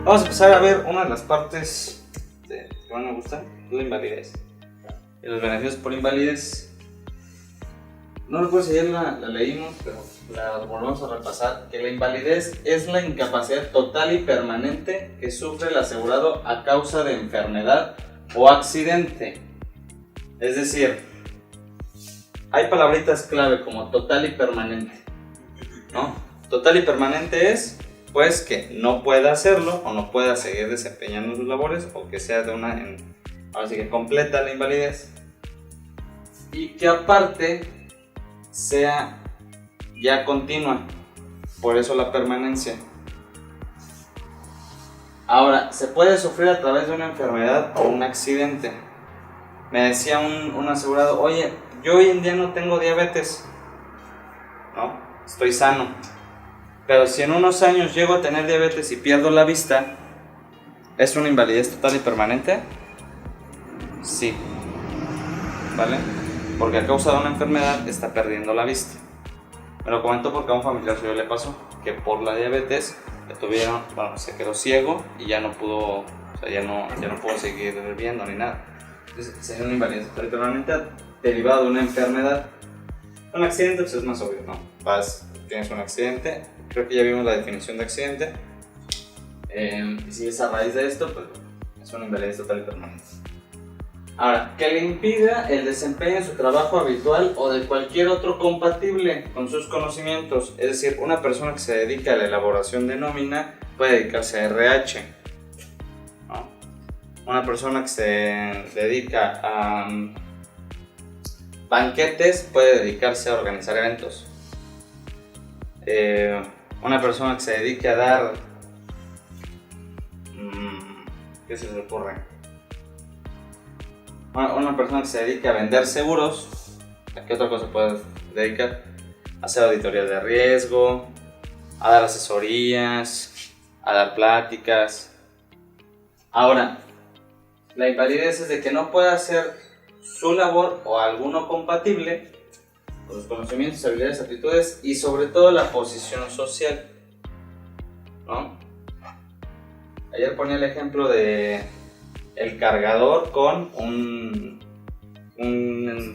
Vamos a empezar a ver una de las partes que más me gusta, la invalidez. Y los beneficios por invalidez. No recuerdo si ayer la leímos, pero la volvemos a repasar. Que la invalidez es la incapacidad total y permanente que sufre el asegurado a causa de enfermedad o accidente. Es decir, hay palabritas clave como total y permanente, ¿no? Total y permanente es, pues, que no pueda hacerlo o no pueda seguir desempeñando sus labores o que sea de ahora sí que completa la invalidez y que aparte sea ya continua, por eso la permanencia. Ahora, se puede sufrir a través de una enfermedad o un accidente. Me decía un asegurado, oye, yo hoy en día no tengo diabetes, ¿no? Estoy sano. Pero si en unos años llego a tener diabetes y pierdo la vista, ¿es una invalidez total y permanente? Sí. ¿Vale? Porque a causa de una enfermedad está perdiendo la vista. Me lo comentó porque a un familiar suyo le pasó que por la diabetes se quedó ciego y ya no pudo, ya no pudo seguir viendo ni nada. Entonces, sería una invalidez total y permanente derivada de una enfermedad. Un accidente pues es más obvio, ¿no? Tienes un accidente, creo que ya vimos la definición de accidente. Y si es a raíz de esto, pues es una invalidez total y permanente. Ahora, que le impida el desempeño de su trabajo habitual o de cualquier otro compatible con sus conocimientos. Es decir, una persona que se dedica a la elaboración de nómina puede dedicarse a RH, ¿no? Una persona que se dedica a banquetes puede dedicarse a organizar eventos. Una persona que se dedique a dar... ¿qué se le ocurre? Una persona que se dedique a vender seguros, ¿a qué otra cosa puede dedicar? A hacer auditorías de riesgo, a dar asesorías, a dar pláticas. Ahora, la invalidez es de que no pueda hacer su labor o alguno compatible con los conocimientos, habilidades, aptitudes y sobre todo la posición social, ¿no? Ayer ponía el ejemplo de el cargador con un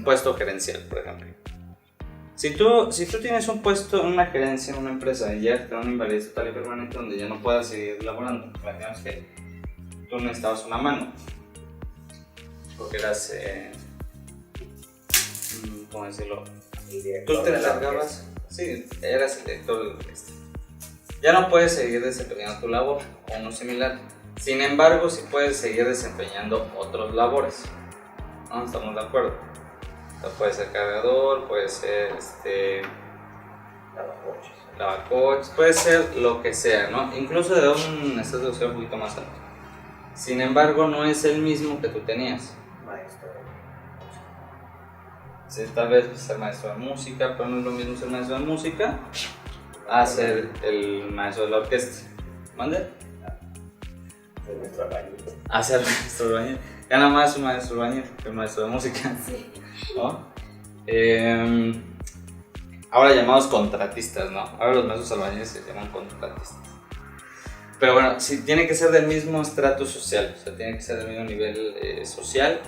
puesto gerencial, por ejemplo. Si tú tienes un puesto en una gerencia en una empresa y ya te da una invalidez total y permanente donde ya no puedas seguir laborando, imaginemos que tú necesitabas una mano porque eras, ¿cómo decirlo? Tú te encargabas, sí, eras el director de la orquesta. Ya no puedes seguir desempeñando tu labor o uno similar. Sin embargo, sí puedes seguir desempeñando otras labores, ¿no? ¿Estamos de acuerdo? O sea, puede ser cargador, puede ser lavacoches, puede ser lo que sea, ¿no? Incluso de un estatus social un poquito más alto. Sin embargo, no es el mismo que tú tenías. Sí, tal vez ser maestro de música, pero no es lo mismo ser maestro de música a ser el maestro de la orquesta. ¿Mande? Ser maestro albañil. A ser maestro de albañil. Gana más un maestro de albañil que un maestro de música. Sí. ¿No? Ahora llamados contratistas, ¿no? Ahora los maestros albañiles se llaman contratistas. Pero bueno, sí, tiene que ser del mismo estrato social, o sea, tiene que ser del mismo nivel social,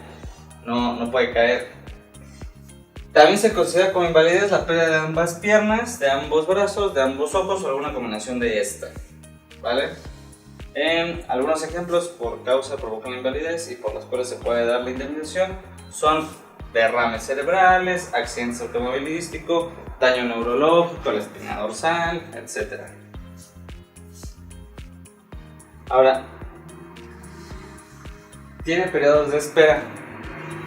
no puede caer. También se considera como invalidez la pérdida de ambas piernas, de ambos brazos, de ambos ojos o alguna combinación de esta, ¿vale? Algunos ejemplos por causa provocan la invalidez y por las cuales se puede dar la indemnización son derrames cerebrales, accidentes automovilísticos, daño neurológico, la espina dorsal, etc. Ahora, tiene periodos de espera.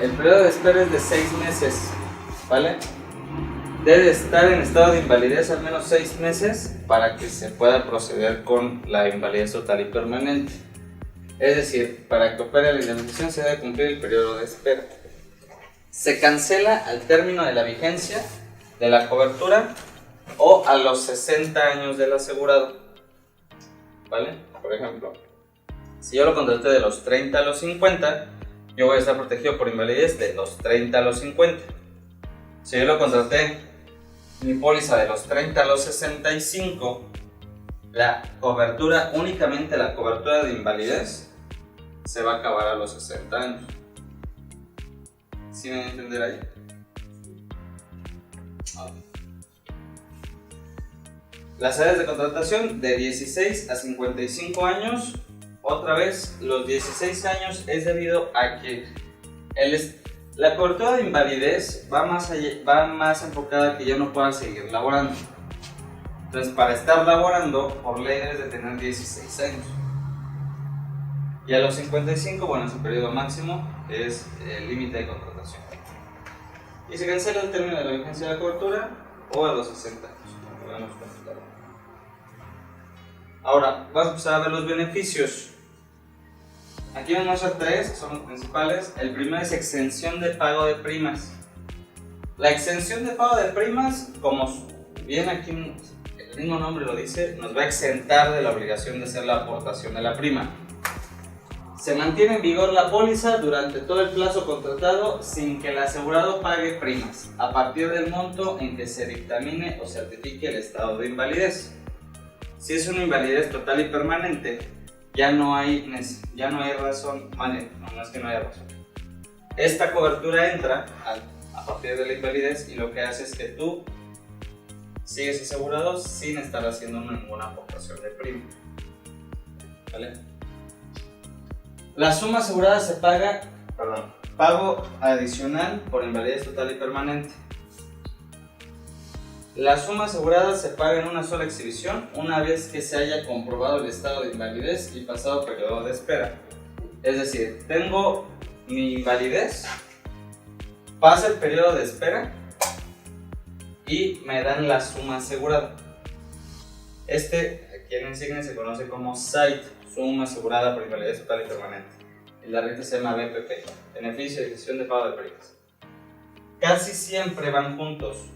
El periodo de espera es de 6 meses, ¿vale? Debe estar en estado de invalidez al menos 6 meses para que se pueda proceder con la invalidez total y permanente. Es decir, para que opere la indemnización se debe cumplir el periodo de espera. Se cancela al término de la vigencia de la cobertura o a los 60 años del asegurado, ¿vale? Por ejemplo, si yo lo contraté de los 30 a los 50, yo voy a estar protegido por invalidez de los 30 a los 50. Si yo lo contraté mi póliza de los 30 a los 65, la cobertura, únicamente la cobertura de invalidez, se va a acabar a los 60 años. ¿Sí me van a entender ahí? Okay. Las edades de contratación de 16 a 55 años. Otra vez, los 16 años es debido a que la cobertura de invalidez va más enfocada a que yo no pueda seguir laborando. Entonces, para estar laborando, por ley debes de tener 16 años. Y a los 55, bueno, es el periodo máximo, es el límite de contratación. Y se cancela el término de la vigencia de la cobertura o a los 60 años. Ahora, vamos a empezar a ver los beneficios. Aquí vamos a hacer tres, son los principales. El primero es exención de pago de primas. La exención de pago de primas, como bien aquí el mismo nombre lo dice, nos va a exentar de la obligación de hacer la aportación de la prima. Se mantiene en vigor la póliza durante todo el plazo contratado sin que el asegurado pague primas, a partir del monto en que se dictamine o certifique el estado de invalidez. Si es una invalidez total y permanente, ya no hay razón, no es que no haya razón. Esta cobertura entra a partir de la invalidez y lo que hace es que tú sigues asegurado sin estar haciendo ninguna aportación de prima. ¿Vale? La suma asegurada se paga, pago adicional por invalidez total y permanente. La suma asegurada se paga en una sola exhibición una vez que se haya comprobado el estado de invalidez y pasado periodo de espera. Es decir, tengo mi invalidez, pasa el periodo de espera y me dan la suma asegurada. Aquí en Insignia se conoce como SAIT, suma asegurada por invalidez total y permanente. Y la renta se llama BPP, beneficio de gestión de pago de primas. Casi siempre van juntos.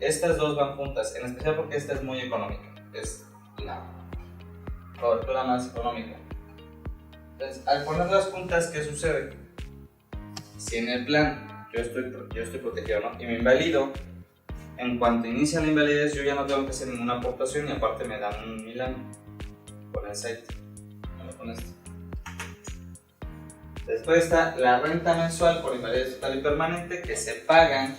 Estas dos van juntas, en especial porque esta es muy económica, es la cobertura más económica. Entonces, al poner las juntas, ¿qué sucede? Si en el plan yo estoy protegido, ¿no? Y me invalido, en cuanto inicia la invalidez, yo ya no tengo que hacer ninguna aportación y aparte me dan un milán con el site, con esto. Después está la renta mensual por invalidez total y permanente, que se pagan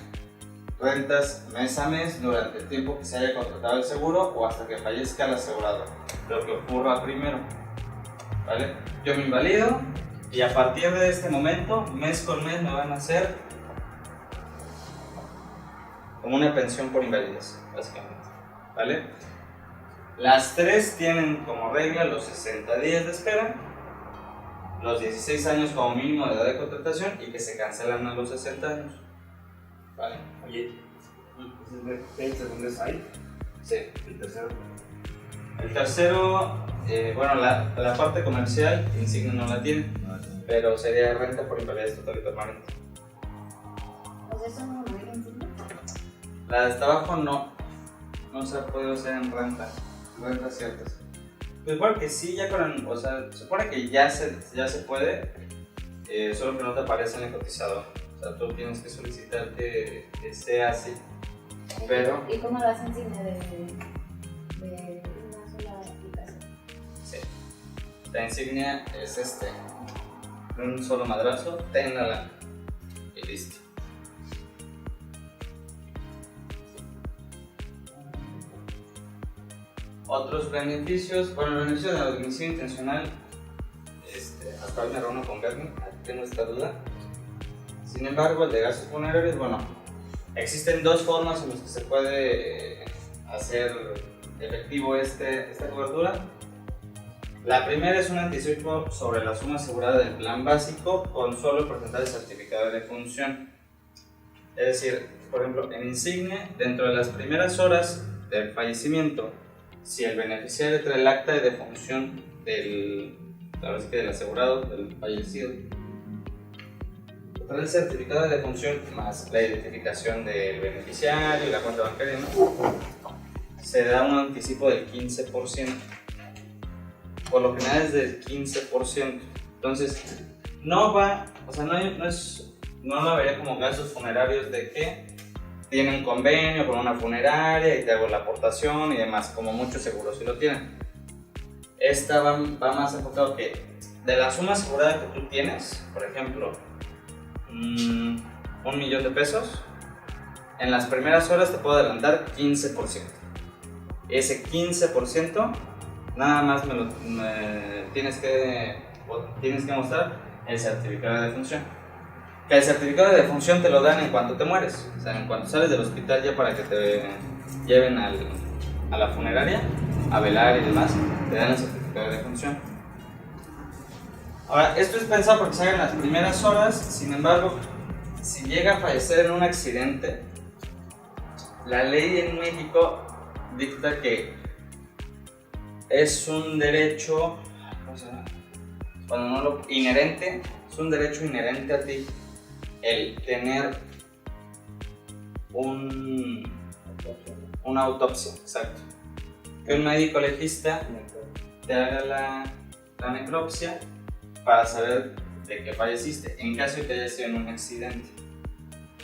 rentas mes a mes durante el tiempo que se haya contratado el seguro o hasta que fallezca el asegurado, lo que ocurra primero. ¿Vale? Yo me invalido y a partir de este momento, mes con mes, me van a hacer como una pensión por invalidez, básicamente. ¿Vale? Las tres tienen como regla los 60 días de espera, los 16 años como mínimo de edad de contratación y que se cancelan a los 60 años. Vale. Oye, ¿el segundo es ahí? Sí. ¿El tercero? El tercero, bueno, la parte comercial, Insignia no la tiene, pero sería renta por invalidez total y permanente. Pues eso no lo hay en Insignia. La de hasta abajo no se ha podido hacer en rentas ciertas. Pues igual que sí, ya o sea, se supone que ya se puede, solo que no te aparece en el cotizador. O sea, tú tienes que solicitar que sea así. Pero... ¿Y cómo lo hacen Insignia de una sola aplicación? Sí. La Insignia es de un solo madrazo, téngala y listo. Otros beneficios, bueno, el beneficio de la admisión intencional, hasta hoy me reúno con Bernie, tengo esta duda. Sin embargo, el de gastos funerarios, bueno, existen dos formas en las que se puede hacer efectivo esta cobertura. La primera es un anticipo sobre la suma asegurada del plan básico con solo presentar el certificado de defunción. Es decir, por ejemplo, en Insignia, dentro de las primeras horas del fallecimiento, si el beneficiario trae el acta de defunción del asegurado, del fallecido, trae el certificado de defunción más la identificación del beneficiario y la cuenta bancaria, ¿no? Se da un anticipo del 15%. Por lo general es del 15%. Entonces, no va lo vería como gastos funerarios de que tienen un convenio con una funeraria y te hago la aportación y demás, como muchos seguros sí lo tienen. esta va más enfocado que de la suma asegurada que tú tienes, por ejemplo, 1,000,000 de pesos, en las primeras horas te puedo adelantar 15%. Ese 15% nada más tienes que mostrar el certificado de defunción. Que el certificado de defunción te lo dan en cuanto te mueres, o sea, en cuanto sales del hospital ya para que te lleven a la funeraria, a velar y demás, te dan el certificado de defunción. Ahora, esto es pensado porque se haga en las primeras horas, sin embargo, si llega a fallecer en un accidente, la ley en México dicta que es un derecho, inherente, es un derecho inherente a ti el tener una autopsia, exacto. Que un médico legista te haga la necropsia para saber de qué falleciste, en caso de que haya sido en un accidente.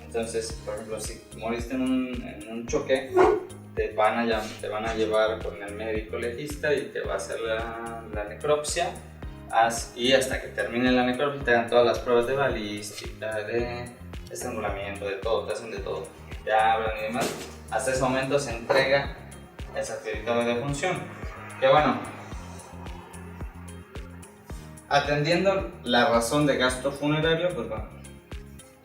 Entonces, por ejemplo, si moriste en un choque, te van a llevar con el médico legista y te va a hacer la necropsia. Y hasta que termine la necropsia te dan todas las pruebas de balística, de estrangulamiento, de todo, te hacen de todo, te hablan y demás. Hasta ese momento se entrega el certificado de defunción. Que bueno, atendiendo la razón de gasto funerario, pues bueno,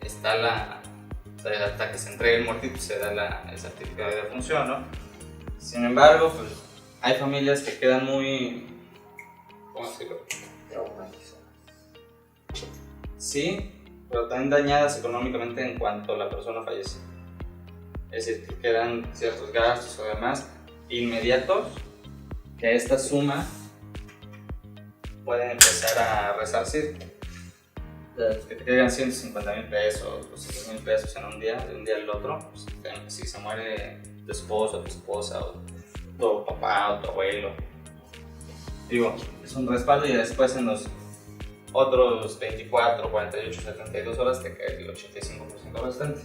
está o sea, hasta que se entregue el muertito se da el certificado de defunción, ¿no? Sin embargo, pues hay familias que quedan muy, ¿cómo decirlo? Traumatizadas. Sí, pero también dañadas económicamente en cuanto la persona fallece. Es decir, que quedan ciertos gastos o demás inmediatos que esta suma puede empezar a resarcir. Que te quedan 150,000 pesos o 100,000 pesos en un día, de un día al otro. Pues, si se muere tu esposo, tu esposa, o tu papá o tu abuelo, digo, es un respaldo y después en los otros 24, 48, 72 horas te cae el 85% restante.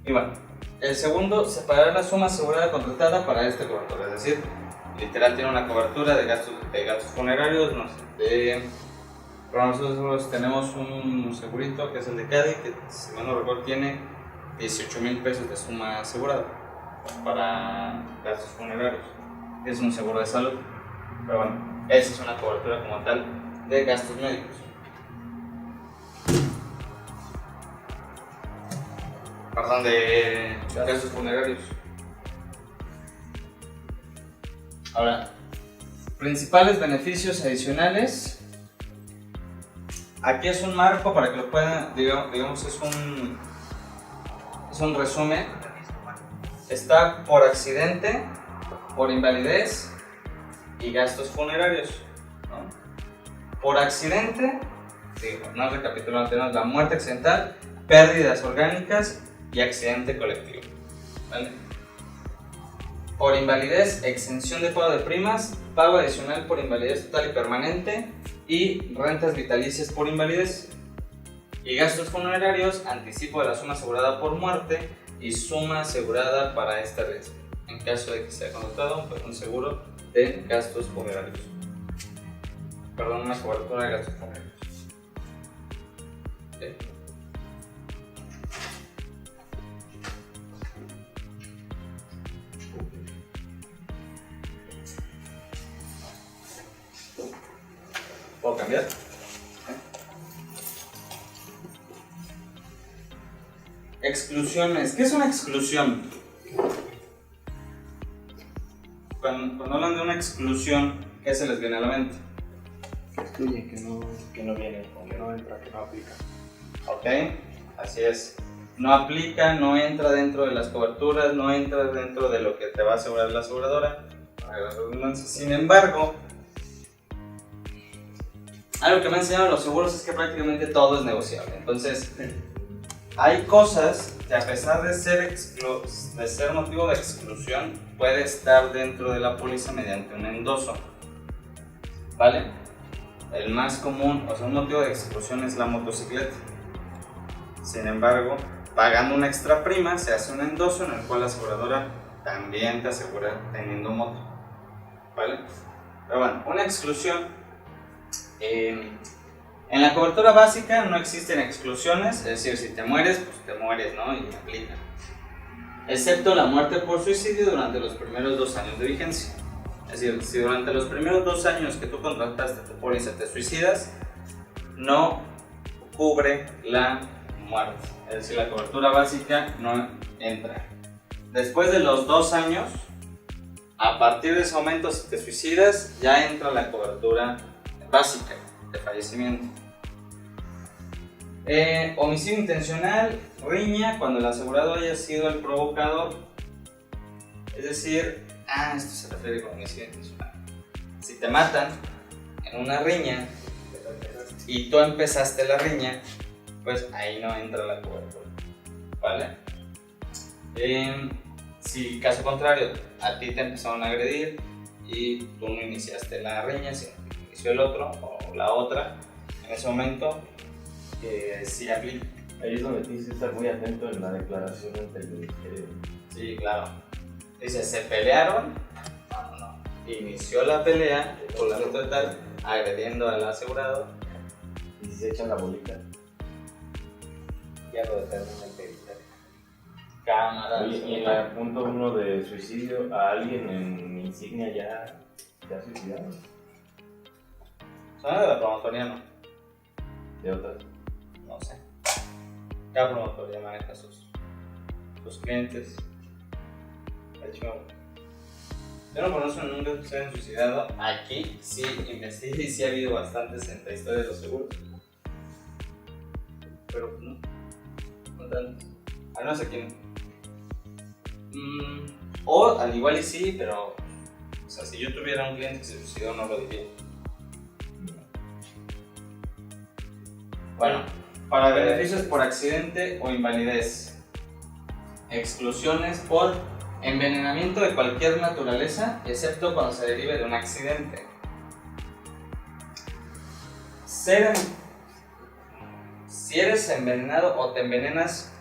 Y bueno, el segundo, separar la suma asegurada contratada para este cobertor, es decir, literal tiene una cobertura de gastos funerarios, no sé, pero nosotros tenemos un segurito que es el de CADI, que si mal no recuerdo tiene 18,000 pesos de suma asegurada para gastos funerarios. Es un seguro de salud, pero bueno, esa es una cobertura como tal de gastos médicos. Perdón, de gastos funerarios. Ahora, principales beneficios adicionales. Aquí es un marco para que lo puedan, digamos, es un resumen. Está por accidente, por invalidez y gastos funerarios, ¿no? Por accidente, no recapitulando, tenemos la muerte accidental, pérdidas orgánicas y accidente colectivo, ¿vale? Por invalidez, exención de pago de primas, pago adicional por invalidez total y permanente y rentas vitalicias por invalidez. Y gastos funerarios, anticipo de la suma asegurada por muerte y suma asegurada para este riesgo, en caso de que sea contratado un seguro de gastos funerarios. Perdón, una cobertura de gastos funerarios. ¿Sí? ¿Puedo cambiar? Exclusiones. ¿Qué es una exclusión? Cuando hablan de una exclusión, ¿qué se les viene a la mente? Que excluye, que no viene, que no entra, que no aplica. Ok, así es. No aplica, no entra dentro de las coberturas, no entra dentro de lo que te va a asegurar la aseguradora. Sin embargo, algo que me han enseñado los seguros es que prácticamente todo es negociable. Entonces, hay cosas que a pesar de ser motivo de exclusión, puede estar dentro de la póliza mediante un endoso, ¿vale? El más común, o sea, un motivo de exclusión es la motocicleta. Sin embargo, pagando una extra prima, se hace un endoso en el cual la aseguradora también te asegura teniendo moto, ¿vale? Pero bueno, una exclusión. En la cobertura básica no existen exclusiones, es decir, si te mueres, pues te mueres, ¿no? Y aplica. Excepto la muerte por suicidio durante los primeros 2 años de vigencia. Es decir, si durante los primeros 2 años que tú contrataste tu póliza te suicidas, no cubre la muerte. Es decir, la cobertura básica no entra. Después de los 2 años, a partir de ese momento, si te suicidas, ya entra la cobertura básica de fallecimiento. Homicidio intencional, riña, cuando el asegurado haya sido el provocador. Es decir, esto se refiere con homicidio intencional. Si te matan en una riña y tú empezaste la riña, pues ahí no entra la cobertura, ¿vale? Si caso contrario, a ti te empezaron a agredir y tú no iniciaste la riña, sino que inició el otro o la otra, en ese momento sí aplica. Ahí es donde tienes que estar muy atento en la declaración ante el ministerio. Sí, claro. Dice, se pelearon, no. Inició la pelea, por la total, agrediendo al asegurado. Y si se echan la bolita, Ya lo determina el peritaje. Cámara. y en el punto 1 de suicidio, a alguien en insignia ya suicidaron. Zona de la promotoría no. De otras. No sé. Cada promotoría maneja sus clientes. De hecho, yo no conozco nunca que se hayan suicidado. Aquí sí investigué y sí ha habido bastantes en la historia de los seguros. Pero no tantos. Al menos aquí no. O al igual y sí, pero o sea, si yo tuviera un cliente que se suicidó no lo diría. Bueno, para beneficios por accidente o invalidez. Exclusiones por envenenamiento de cualquier naturaleza, excepto cuando se derive de un accidente. Si eres envenenado o te envenenas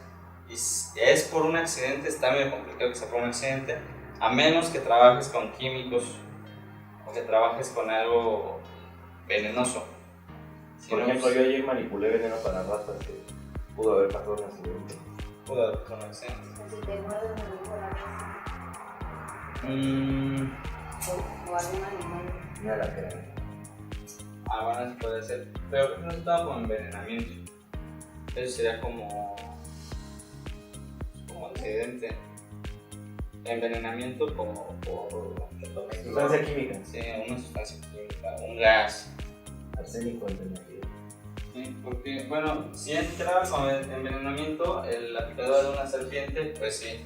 y es por un accidente, está medio complicado que sea por un accidente, a menos que trabajes con químicos o que trabajes con algo venenoso. Por ejemplo, yo ayer manipulé veneno para ratas que pudo haber pasado un accidente. Pudo haber pasado un accidente. Si te muerde una víbora o algún animal. No la creo. Bueno, eso puede ser. Pero creo que no estaba como envenenamiento. Eso sería como accidente. Envenenamiento como por Sustancia química. sí, una sustancia química, un gas. Arsénico en energía. Sí, porque, bueno, si entra con el envenenamiento, la picadura de una serpiente, pues sí.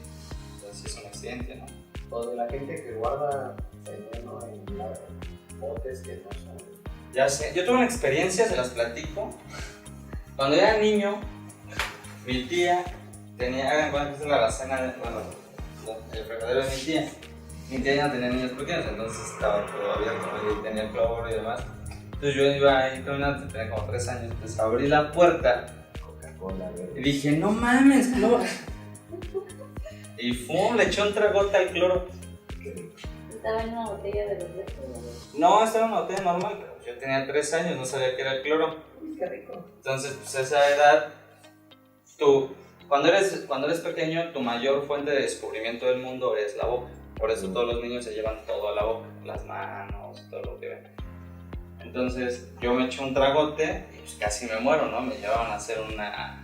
Entonces es un accidente, ¿no? O de la gente que guarda veneno en los botes que no son. Ya sé, yo tuve una experiencia, se las platico. Cuando era niño, mi tía tenía, hagan cuenta que esta es la alacena, el fregadero de mi tía. Mi tía ya no tenía niños pequeños, entonces estaba todo abierto y tenía cloro y demás. Entonces yo iba ahí caminando, tenía como 3 años, entonces abrí la puerta Coca-Cola, y güey. dije, no mames, cloro. Y le echó un tragote al cloro. Qué rico. Estaba en una botella de refresco. No, estaba en una botella normal, pero yo tenía 3 años, no sabía que era el cloro. Qué rico. Entonces, pues a esa edad, cuando eres pequeño, tu mayor fuente de descubrimiento del mundo es la boca. Por eso todos los niños se llevan todo a la boca, las manos, todo lo que ven. Entonces, yo me eché un tragote y pues casi me muero, ¿no? Me llevaban a hacer una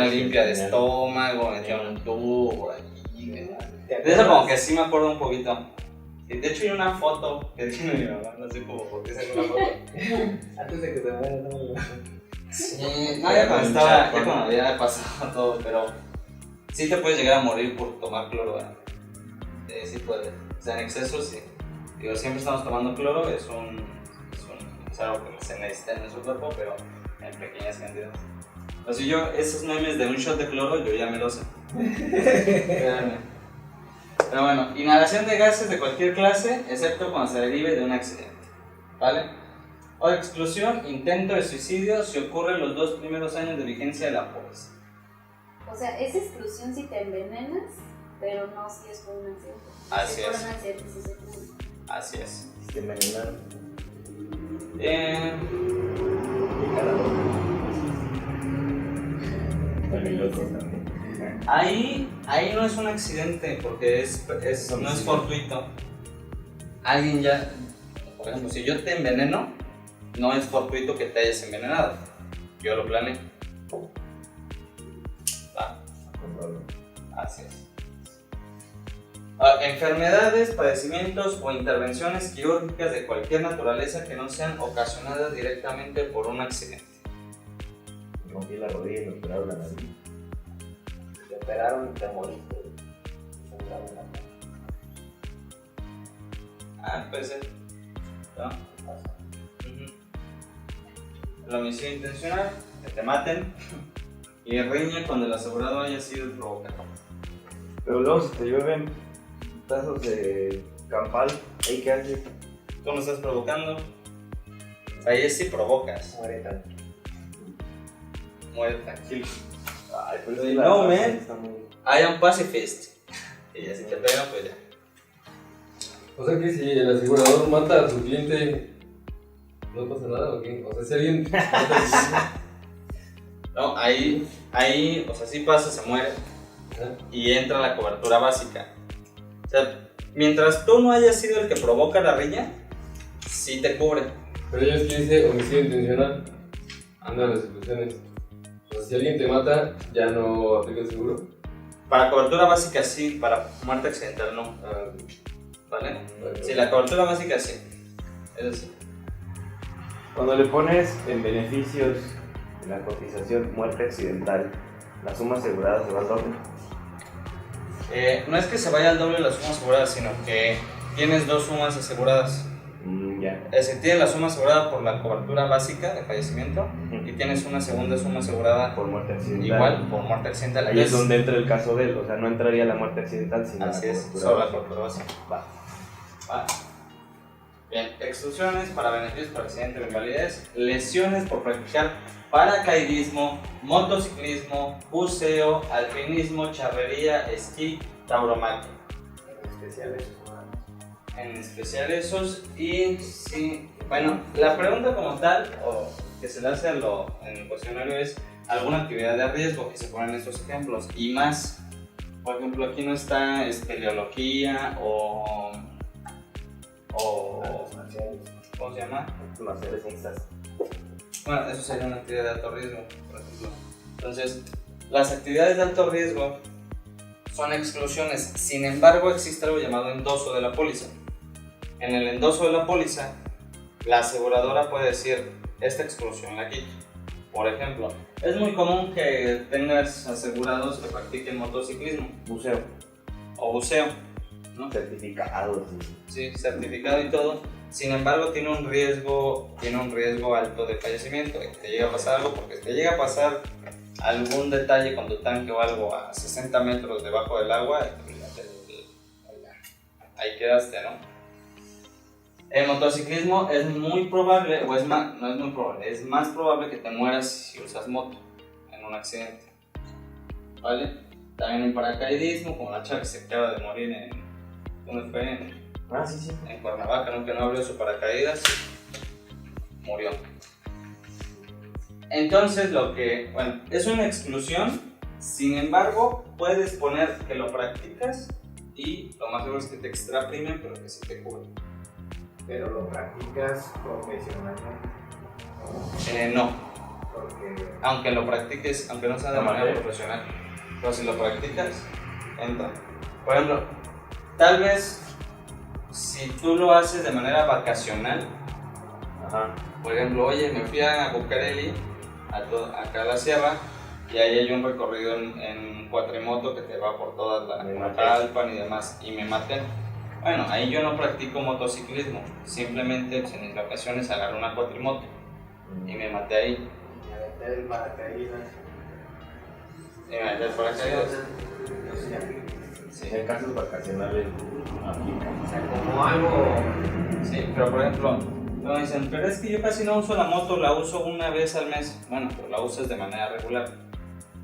limpia de estómago, me metieron un tubo por aquí. De eso como que sí me acuerdo un poquito. Y de hecho hay una foto que tiene mi mamá, no sé cómo por qué sacó una foto. Antes de que se muera, no. Sí, no, ya cuando había pasado todo, pero sí te puedes llegar a morir por tomar cloro, ¿eh? Sí puede. O sea, en exceso sí. Digo, siempre estamos tomando cloro, es algo que se necesita en nuestro cuerpo, pero en pequeñas cantidades. O sea, yo, esos memes de un shot de cloro, yo ya me lo sé. Créanme. Pero bueno, inhalación de gases de cualquier clase, excepto cuando se derive de un accidente. ¿Vale? O exclusión, intento de suicidio, si ocurre en los 2 primeros años de vigencia de la póliza. O sea, es exclusión si te envenenas, pero no si es por un accidente. Así si es es. por un accidente, sí se cubre. Así es. Si te envenenaron. Peligroso también. Ahí no es un accidente porque no es fortuito. Alguien ya, por ejemplo, si yo te enveneno, no es fortuito que te hayas envenenado. Yo lo planeé. Así es. Enfermedades, padecimientos o intervenciones quirúrgicas de cualquier naturaleza que no sean ocasionadas directamente por un accidente. Me rompí la rodilla y me operaron la nariz. Te operaron y te moriste. Puede ser. ¿No? El homicidio intencional, que te maten, y riña cuando el asegurado haya sido el provocador. Pero luego si te llueven tazos de campal, ¿ahí qué haces? Tú no estás provocando. Ahí es si provocas. Muere tranquilo. Ay, pero Sí, es la no, base, man. está muy... I am pacifist. Y ya si te pegan, pues ya. O sea que si el asegurador mata a su cliente, ¿no pasa nada o qué? O sea, si alguien mata a su cliente, No, ahí, o sea, sí pasa, se muere. Y entra la cobertura básica. O sea, mientras tú no hayas sido el que provoca la riña, sí te cubre. pero ya es que dice homicidio intencional, anda en las exclusiones. O sea, si alguien te mata, ya no aplica el seguro. Para cobertura básica sí, para muerte accidental no. Ah, ¿Vale? vale. Sí, la cobertura básica sí. Eso sí. Cuando le pones en beneficios en la cotización muerte accidental, la suma asegurada se va al doble. No es que se vaya al doble la suma asegurada, sino que tienes dos sumas aseguradas. Ya. Es decir, tienes la suma asegurada por la cobertura básica de fallecimiento y tienes una segunda suma asegurada Por muerte accidental. igual por muerte accidental. Ahí es Entonces, donde entra el caso de él, o sea, no entraría la muerte accidental sino así la es, cobertura solo la básica. cobertura básica. Va. Vale. Bien, exclusiones para beneficios por accidente o invalidez, lesiones por practicar paracaidismo, motociclismo, buceo, alpinismo, charrería, esquí, tauromaquia. En especial esos. Y sí, bueno, la pregunta como tal, o que se le hace en el cuestionario es alguna actividad de riesgo que se ponen estos ejemplos y más. Por ejemplo, aquí no está espeleología o ¿cómo se llama? Marciales mixtas. Bueno, eso sería una actividad de alto riesgo, por ejemplo. Entonces, las actividades de alto riesgo son exclusiones. Sin embargo, existe algo llamado endoso de la póliza. En el endoso de la póliza, la aseguradora puede decir, esta exclusión la quito. Por ejemplo, es muy común que tengas asegurados que practiquen motociclismo Buceo. o buceo, ¿no? Certificados. Sí, certificado y todo. Sin embargo, tiene un riesgo alto de fallecimiento, de que te llega a pasar algo, porque si te llega a pasar algún detalle con tu tanque o algo a 60 metros debajo del agua, ahí quedaste, ¿no? El motociclismo es muy probable, no es muy probable, es más probable que te mueras si usas moto en un accidente, ¿vale? También en paracaidismo, como la chava que se acaba de morir ¿dónde fue? Sí. En Cuernavaca, ¿no? Que no abrió su paracaídas, murió. Entonces, es una exclusión, sin embargo, puedes poner que lo practicas y lo más seguro es que te extraprimen, pero que sí te cubren. Pero lo practicas profesionalmente. No, Porque aunque lo practiques, aunque no sea de manera Amateur. profesional, pero si lo practicas, entra. Por ejemplo, tal vez si tú lo haces de manera vacacional, Ajá. por ejemplo, oye, me fui a Bucareli, acá a la sierra, y ahí hay un recorrido en cuatrimoto que te va por toda Me la maté. Alpan y demás, y me maté. Bueno, ahí yo no practico motociclismo, simplemente pues, en mis vacaciones agarré una cuatrimoto y me maté ahí. me aventé el paracaídas. Y me maté el paracaídas. Eso ya vi. Sí. En casos vacacionales aplican. O sea, como algo. Sí, pero por ejemplo, me dicen, pero es que yo casi no uso la moto, la uso una vez al mes. Bueno, pero la usas de manera regular.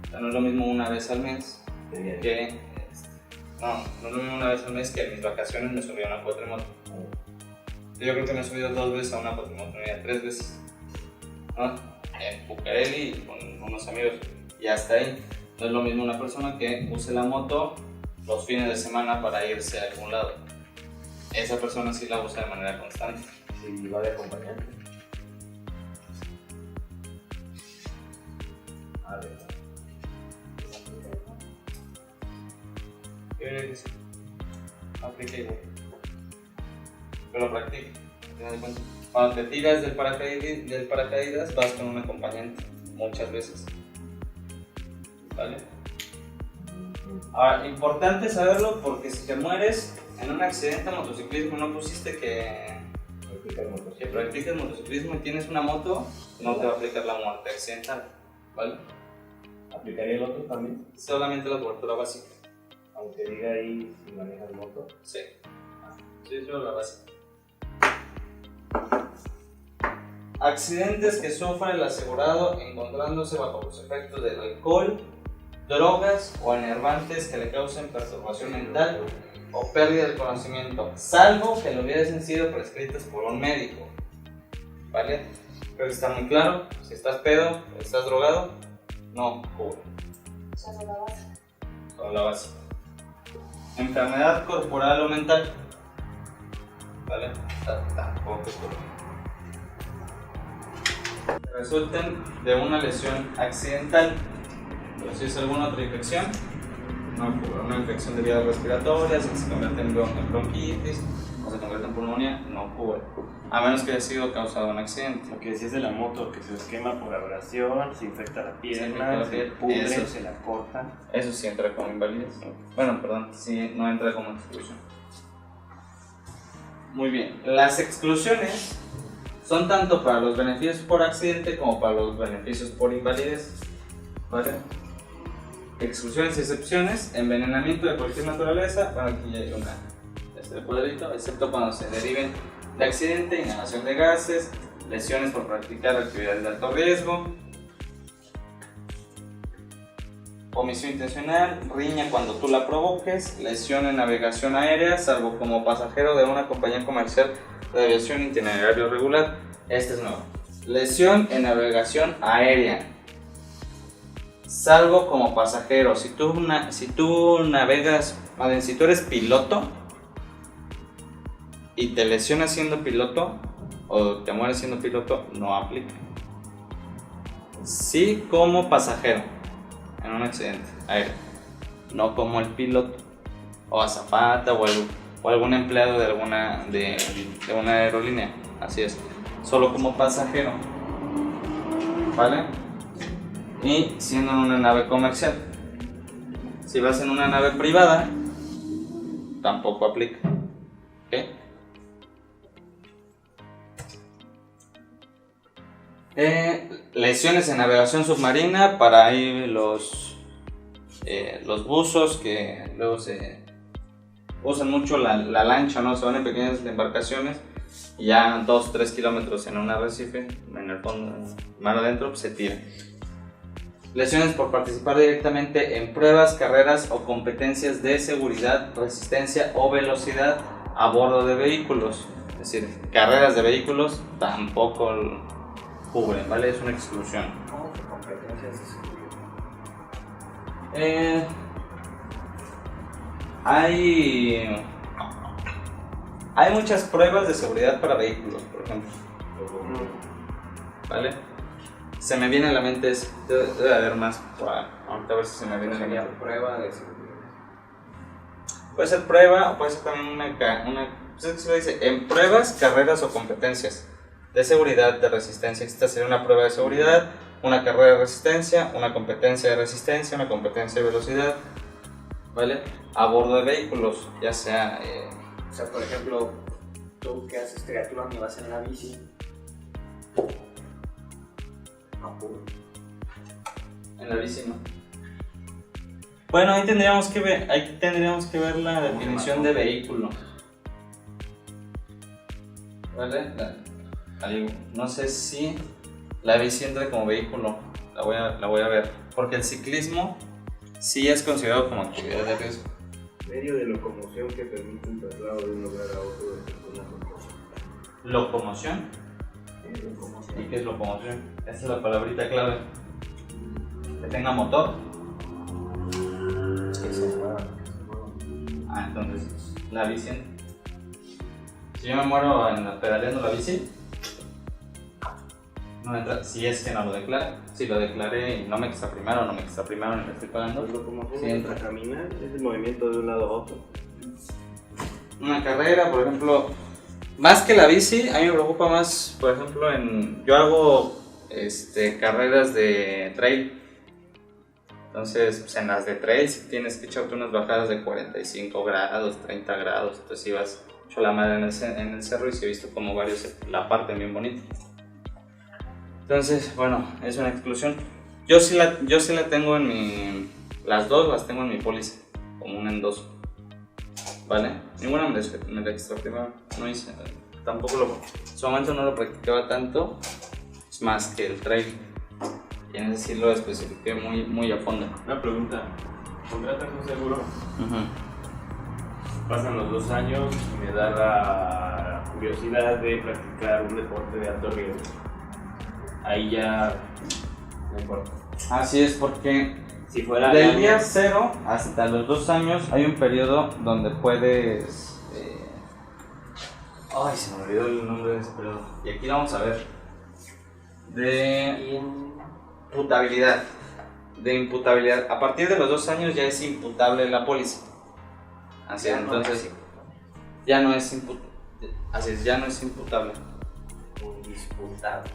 O sea, no es lo mismo una vez al mes que... No es lo mismo una vez al mes que en mis vacaciones me subí a una cuatrimoto. Yo creo que me he subido 2 veces a una patineta, 3 veces, ¿no? En Bucareli con unos amigos, y hasta ahí. No es lo mismo una persona que use la moto los fines de semana para irse a algún lado. Esa persona sí la usa de manera constante. Si va de acompañante. A ver. Yo diría que sí. Aplica igual. Pero practica, te das cuenta. Cuando te tiras del paracaídas vas con un acompañante, muchas veces. ¿Vale? Ahora, importante saberlo porque si te mueres en un accidente de motociclismo, no pusiste que practiques motociclismo y tienes una moto, no te va a aplicar la muerte accidental. ¿Vale? ¿Aplicaría el otro también? Solamente la cobertura básica. Aunque diga ahí si manejas moto. Sí. Sí, solo la básica. Accidentes que sufre el asegurado encontrándose bajo los efectos del alcohol, drogas o enervantes que le causen perturbación mental o pérdida del conocimiento, salvo que lo hubiesen sido prescritos por un médico. ¿Vale? Creo que está muy claro. Si estás pedo o estás drogado, no cubre. Solo la base. Solo la base. Enfermedad corporal o mental. ¿Vale? Tampoco cubre. Resulten de una lesión accidental. Pero si es alguna otra infección, no cubre. Una infección de vías respiratorias, que se convierte en bronquitis o se convierte en pulmonía, no cubre. A menos que haya sido causado un accidente. Lo que decías de la moto, que se quema por abrasión, se infecta la pierna, se piel, pudre, eso. se la corta. Eso sí entra como invalidez. Bueno, perdón, sí no entra como exclusión. Muy bien. Las exclusiones son tanto para los beneficios por accidente como para los beneficios por invalidez. ¿Vale? Exclusiones y excepciones: envenenamiento de cualquier naturaleza. Bueno, aquí ya hay una. Este cuadrito, excepto cuando se deriven de accidente, inhalación de gases, lesiones por practicar actividades de alto riesgo, omisión intencional, riña cuando tú la provoques, lesión en navegación aérea, salvo como pasajero de una compañía comercial de aviación itinerario regular. Este es nuevo. Lesión en navegación aérea, salvo como pasajero. Si tú navegas, si tú eres piloto y te lesionas siendo piloto o te mueres siendo piloto, no aplica. Sí como pasajero en un accidente aéreo, no como el piloto o azafata o algún empleado de una aerolínea. Así es, solo como pasajero, ¿vale? Y siendo en una nave comercial. Si vas en una nave privada, tampoco aplica. ¿Ok? Lesiones en navegación submarina, para ahí los buzos que luego se usan mucho la lancha, ¿no? Se van en pequeñas embarcaciones y ya 2-3 kilómetros en un arrecife, en el fondo, mar adentro, pues se tira. Lesiones por participar directamente en pruebas, carreras o competencias de seguridad, resistencia o velocidad a bordo de vehículos. Es decir, carreras de vehículos tampoco cubren, ¿vale? Es una exclusión. ¿Cómo que competencias de seguridad? Hay muchas pruebas de seguridad para vehículos, por ejemplo. ¿Vale? Se me viene a la mente, debe haber más, ahorita a ver si se me viene a la mente. Prueba de seguridad. Puede ser prueba o puede ser también una pues es que se lo dice, en pruebas, carreras o competencias de seguridad, de resistencia. Esta sería una prueba de seguridad, una carrera de resistencia, una competencia de resistencia, una competencia de velocidad, ¿vale? A bordo de vehículos, ya sea... O sea, por ejemplo, tú que haces triatlón y vas en la bici. No cubre. en la bici, ¿no? Bueno, ahí tendríamos que ver la definición de vehículo. ¿Vale? No sé si la bici entra como vehículo, la voy a ver, porque el ciclismo sí es considerado como actividad de riesgo. Medio de locomoción que permite un traslado de un lugar a otro de personas o cosas. locomoción. ¿Y qué es locomoción? Esa es la palabrita clave. Que tenga motor. Que se muevan. Entonces, la bici. Si yo me muero pedaleando la bici, no entra, si es que no lo declare. Si lo declaré y no me extraprimaron, no me extraprimaron y me estoy pagando. Pues como Sí, entra. caminar es el movimiento de un lado a otro. Una carrera, por ejemplo, más que la bici, a mí me preocupa más, por ejemplo, yo hago carreras de trail. Entonces, pues en las de trail sí tienes que echarte unas bajadas de 45 grados, 30 grados, entonces ibas hecho la madre en el cerro y sí he visto como varios la parten bien bonita. Entonces, bueno, es una exclusión. Yo sí la tengo las dos las tengo en mi póliza, como un endoso. ¿Vale? Ninguna me la extraprimaron, no hice, tampoco en su momento no lo practicaba tanto, es más que el trail. Y en ese sí lo especifiqué muy, muy a fondo. Una pregunta, ¿contratas un seguro? Pasan los 2 años y me da la curiosidad de practicar un deporte de alto riesgo. Ahí ya no importa. Así es, porque Si fuera del día 0 hasta los 2 años hay un periodo donde puedes... Ay, se me olvidó el nombre de ese periodo. Y aquí lo vamos a ver. De imputabilidad. De imputabilidad. A partir de los 2 años ya es imputable la póliza. Así es, entonces ya no es imputable. Así es, ya no es imputable. Indisputable.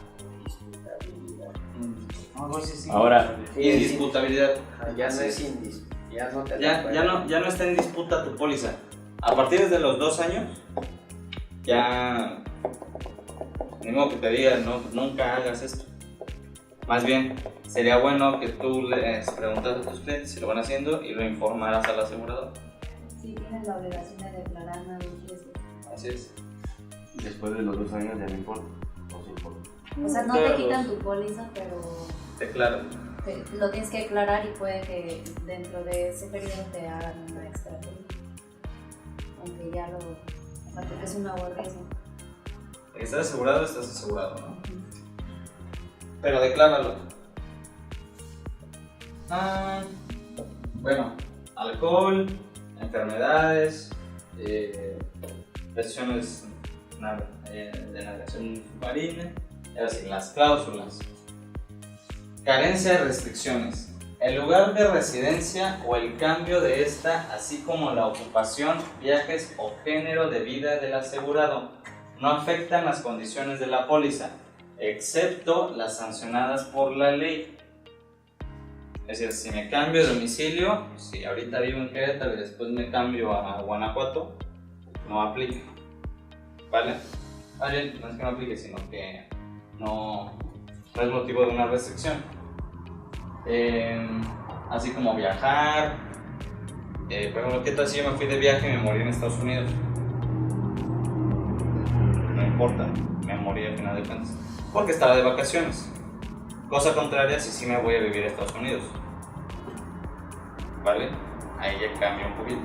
Ahora, Indisputabilidad. Ya no es indisputable. Ya no te Ya no está en disputa tu póliza. A partir de los 2 años, ya. Ni modo que te digan, no, nunca hagas esto. Más bien, sería bueno que tú les preguntas a tus clientes si lo van haciendo y lo informaras al asegurador. Sí, tienes la obligación de declarar nuevos riesgos. Así es. después de los 2 años ya no importa. No se importa. O sea, no te quitan tu póliza, pero Declara. lo tienes que declarar y puede que dentro de ese periodo te hagan una extra póliza. Aunque ya lo... O sea, porque es un nuevo riesgo. Estás asegurado, ¿no? Pero decláralo. Bueno, alcohol, enfermedades, lesiones de navegación submarina, y ahora sí, las cláusulas. Carencia de restricciones. El lugar de residencia o el cambio de esta, así como la ocupación, viajes o género de vida del asegurado, no afectan las condiciones de la póliza, excepto las sancionadas por la ley. Es decir, si me cambio de domicilio, si ahorita vivo en Querétaro y después me cambio a Guanajuato, no aplica. ¿Vale? Oye, no es que no aplique, sino que no es motivo de una restricción. Así como viajar. Por ejemplo, ¿qué tal si yo me fui de viaje y me morí en Estados Unidos? No importa, me morí al final de cuentas. Porque estaba de vacaciones. Cosa contraria si sí me voy a vivir a Estados Unidos. ¿Vale? Ahí ya cambia un poquito.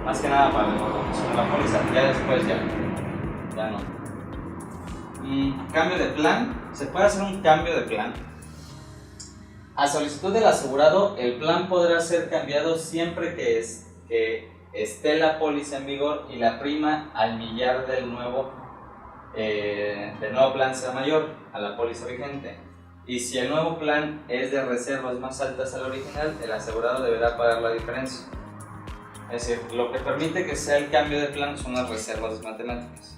Más que nada para la póliza. Ya después ya no. Cambio de plan. ¿Se puede hacer un cambio de plan? A solicitud del asegurado, el plan podrá ser cambiado siempre que esté la póliza en vigor y la prima al millar del nuevo plan sea mayor a la póliza vigente. Y si el nuevo plan es de reservas más altas al original, el asegurado deberá pagar la diferencia. Es decir, lo que permite que sea el cambio de plan son las reservas matemáticas.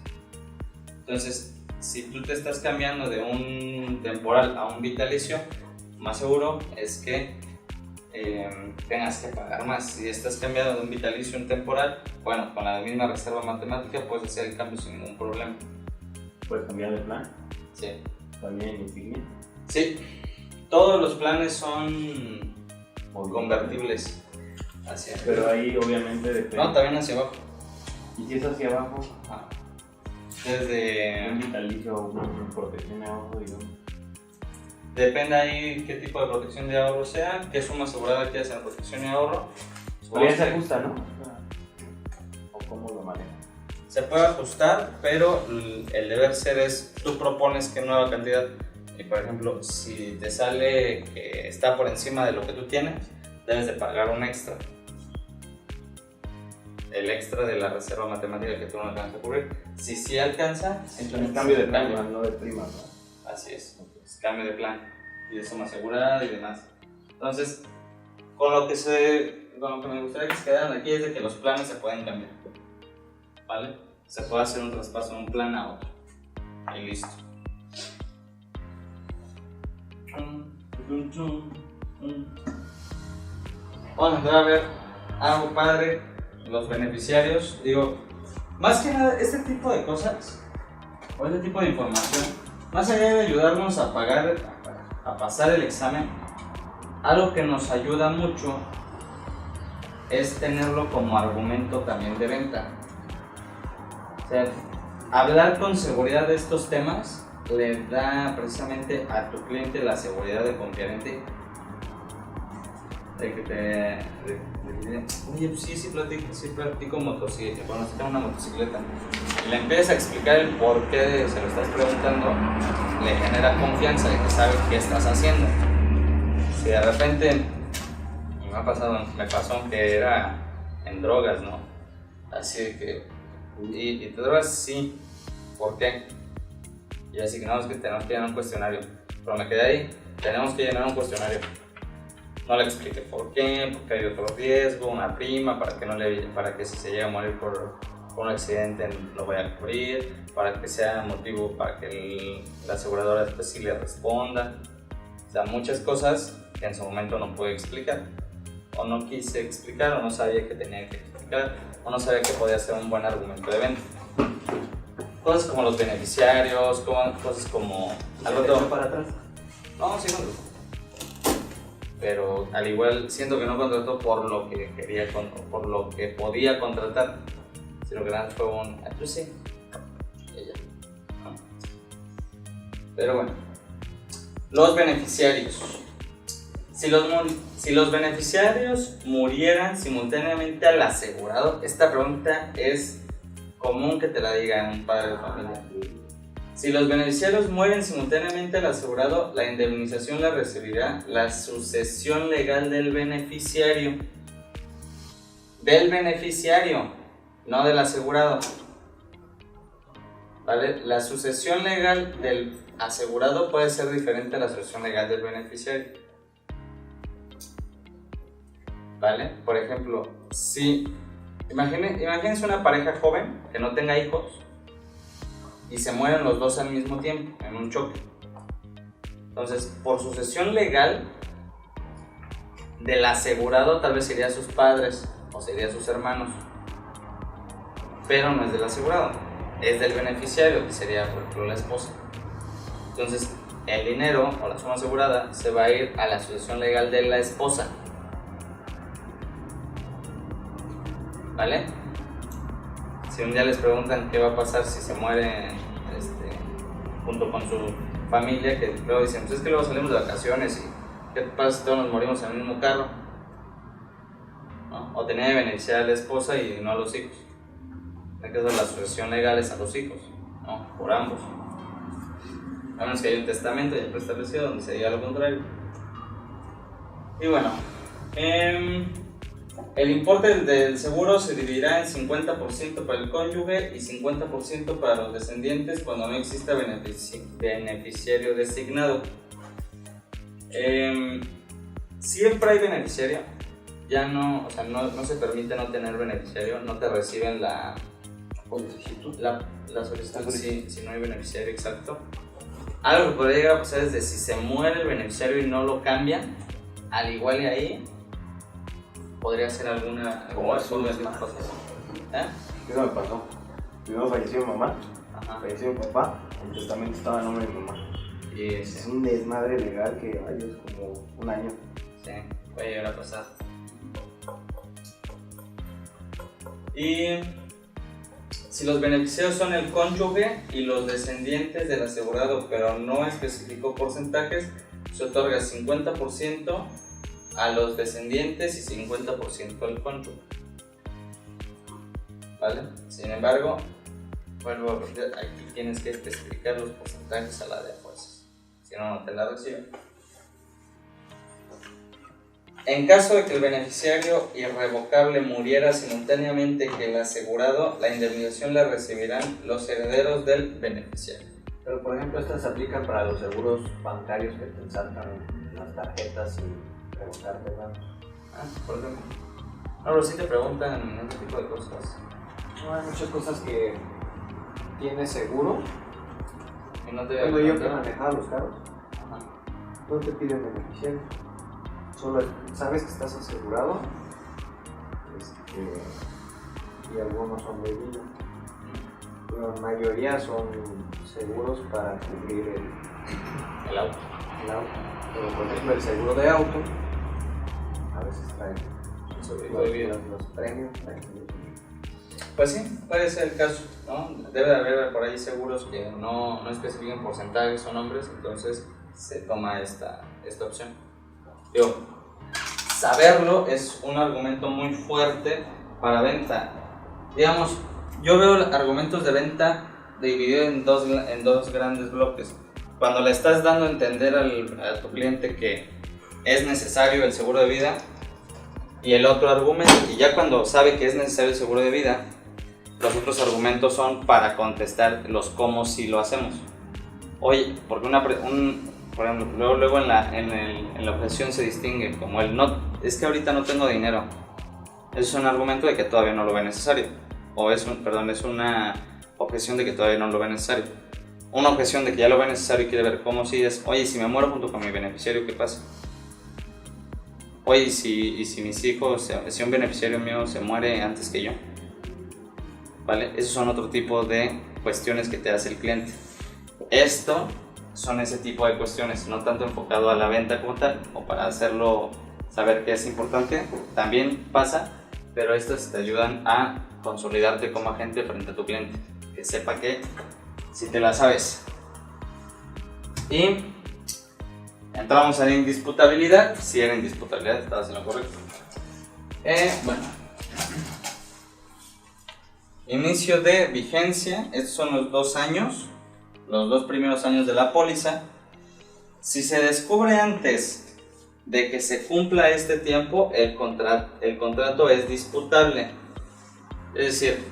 Entonces, si tú te estás cambiando de un temporal a un vitalicio, más seguro es que tengas que pagar más. Si estás cambiando de un vitalicio a un temporal, bueno, con la misma reserva matemática puedes hacer el cambio sin ningún problema. ¿Puedes cambiar de plan? Sí. ¿También en insignia? Sí, todos los planes son convertibles hacia arriba. Pero ahí obviamente depende. No, también hacia abajo. ¿Y si es hacia abajo? Desde... Un vitalicio o una protección de ahorro, digamos. Depende ahí qué tipo de protección de ahorro sea, qué suma asegurada quieres en protección y ahorro. Pero ya se ajusta, ¿no? ¿O cómo lo manejan? Se puede ajustar, pero el deber ser es, tú propones qué nueva cantidad. Y por ejemplo, si te sale que está por encima de lo que tú tienes, debes de pagar un extra. El extra de la reserva matemática que tú no alcanzas a cubrir. Si sí alcanza, entonces cambio de prima, no de prima, ¿no? Así es, cambio de plan y de suma asegurada y demás. Entonces, con lo que me gustaría que se quedaran aquí es de que los planes se pueden cambiar, ¿vale? Se puede hacer un traspaso de un plan a otro y listo. Vamos a entrar a ver algo padre, los beneficiarios. Digo, más que nada, este tipo de cosas o este tipo de información, más allá de ayudarnos a pasar el examen, algo que nos ayuda mucho es tenerlo como argumento también de venta. O sea, hablar con seguridad de estos temas le da precisamente a tu cliente la seguridad de confiar en ti. De que oye, pues sí platico motocicleta, bueno, sí tengo una motocicleta. Y le empiezas a explicar el por qué se lo estás preguntando, le genera confianza de que sabe qué estás haciendo. Si de repente, me pasó que era en drogas, ¿no? Así de que, ¿y te drogas? Sí. ¿Por qué? Y así que no, es que tenemos que llenar un cuestionario. Pero me quedé ahí, tenemos que llenar un cuestionario. No le expliqué por qué, porque hay otro riesgo, una prima, para que si se llega a morir por un accidente lo vaya a cubrir, para que sea motivo para que la aseguradora después sí le responda. O sea, muchas cosas que en su momento no pude explicar, o no quise explicar, o no sabía que tenía que explicar, o no sabía que podía ser un buen argumento de venta. Cosas como los beneficiarios, cosas como... ¿Algo para atrás? No, sí contrató. Pero al igual siento que no contrató por lo que quería, por lo que podía contratar, sino que nada fue un... pues sí, ella. ¿No? Pero bueno, los beneficiarios. Si los beneficiarios murieran simultáneamente al asegurado, esta pregunta es común que te la digan un padre de familia. Si los beneficiarios mueren simultáneamente al asegurado, la indemnización la recibirá la sucesión legal del beneficiario. Del beneficiario, no del asegurado. ¿Vale? La sucesión legal del asegurado puede ser diferente a la sucesión legal del beneficiario. ¿Vale? Por ejemplo, si imagínense una pareja joven que no tenga hijos y se mueren los dos al mismo tiempo en un choque. Entonces, por sucesión legal del asegurado tal vez serían sus padres o serían sus hermanos, pero no es del asegurado, es del beneficiario, que sería por ejemplo la esposa. Entonces, el dinero o la suma asegurada se va a ir a la sucesión legal de la esposa. ¿Vale? Si un día les preguntan qué va a pasar si se muere junto con su familia, que luego dicen, pues es que luego salimos de vacaciones y ¿qué pasa si todos nos morimos en el mismo carro? ¿No? O tenía de beneficiar a la esposa y no a los hijos. En el caso de la sucesión legal es a los hijos, ¿no? Por ambos. A menos que haya un testamento ya preestablecido donde se diga lo contrario. Y bueno, el importe del seguro se dividirá en 50% para el cónyuge y 50% para los descendientes cuando no exista beneficiario designado. Siempre hay beneficiario, ya no, o sea, no se permite no tener beneficiario, no te reciben la solicitud, si no hay beneficiario exacto. Algo que podría llegar a pasar es de si se muere el beneficiario y no lo cambian, al igual y ahí podría ser alguna de estas cosas. Eso me pasó. Primero falleció mi mamá, Ajá. falleció mi papá, el testamento estaba en nombre de mi mamá. Y Es un desmadre legal que hay, es como un año. sí, puede llegar a pasar. Y si los beneficiarios son el cónyuge y los descendientes del asegurado, pero no especificó porcentajes, se otorga 50% a los descendientes y 50% al cónyuge. ¿Vale? Sin embargo, vuelvo a repetir, aquí tienes que especificar los porcentajes a la de fuerzas, si no, no te la reciben. En caso de que el beneficiario irrevocable muriera simultáneamente que el asegurado, la indemnización la recibirán los herederos del beneficiario. Pero por ejemplo, estas se aplican para los seguros bancarios que te saltan las tarjetas y revocarte, ¿verdad? Por ejemplo. No, pero sí te preguntan este tipo de cosas. No, hay muchas cosas que tienes seguro. Y no te Cuando yo que manejaba los carros, Ajá. no te piden beneficiario. Solo sabes que estás asegurado y algunos son de vida. La mayoría son seguros para cubrir El auto. el auto. Pero por ejemplo el seguro de auto a veces trae los premios. Pues sí, puede ser el caso, ¿no? Debe de haber por ahí seguros que no especifiquen porcentajes o nombres, entonces se toma esta opción. Digo, saberlo es un argumento muy fuerte para venta. Digamos, yo veo argumentos de venta divididos en dos grandes bloques. Cuando le estás dando a entender a tu cliente que es necesario el seguro de vida, y el otro argumento, y ya cuando sabe que es necesario el seguro de vida, los otros argumentos son para contestar los cómo si lo hacemos. Oye, porque por ejemplo, luego en la objeción se distingue como el no, es que ahorita no tengo dinero. Eso es un argumento de que todavía no lo ve necesario. O es una objeción de que todavía no lo ve necesario. Una objeción de que ya lo ve necesario y quiere ver cómo si es, oye, si me muero junto con mi beneficiario, ¿qué pasa? Oye, y si mis hijos, si un beneficiario mío se muere antes que yo, ¿vale? Esos son otro tipo de cuestiones que te hace el cliente. Esto son ese tipo de cuestiones, no tanto enfocado a la venta como tal, o para hacerlo saber que es importante, también pasa, pero estas te ayudan a consolidarte como agente frente a tu cliente, que sepa que si te la sabes. Y entramos a la indisputabilidad. Si era indisputabilidad, estabas en lo correcto. Bueno, inicio de vigencia, estos son los 2 años, los 2 primeros años de la póliza. Si se descubre antes de que se cumpla este tiempo, el contrato es disputable. Es decir,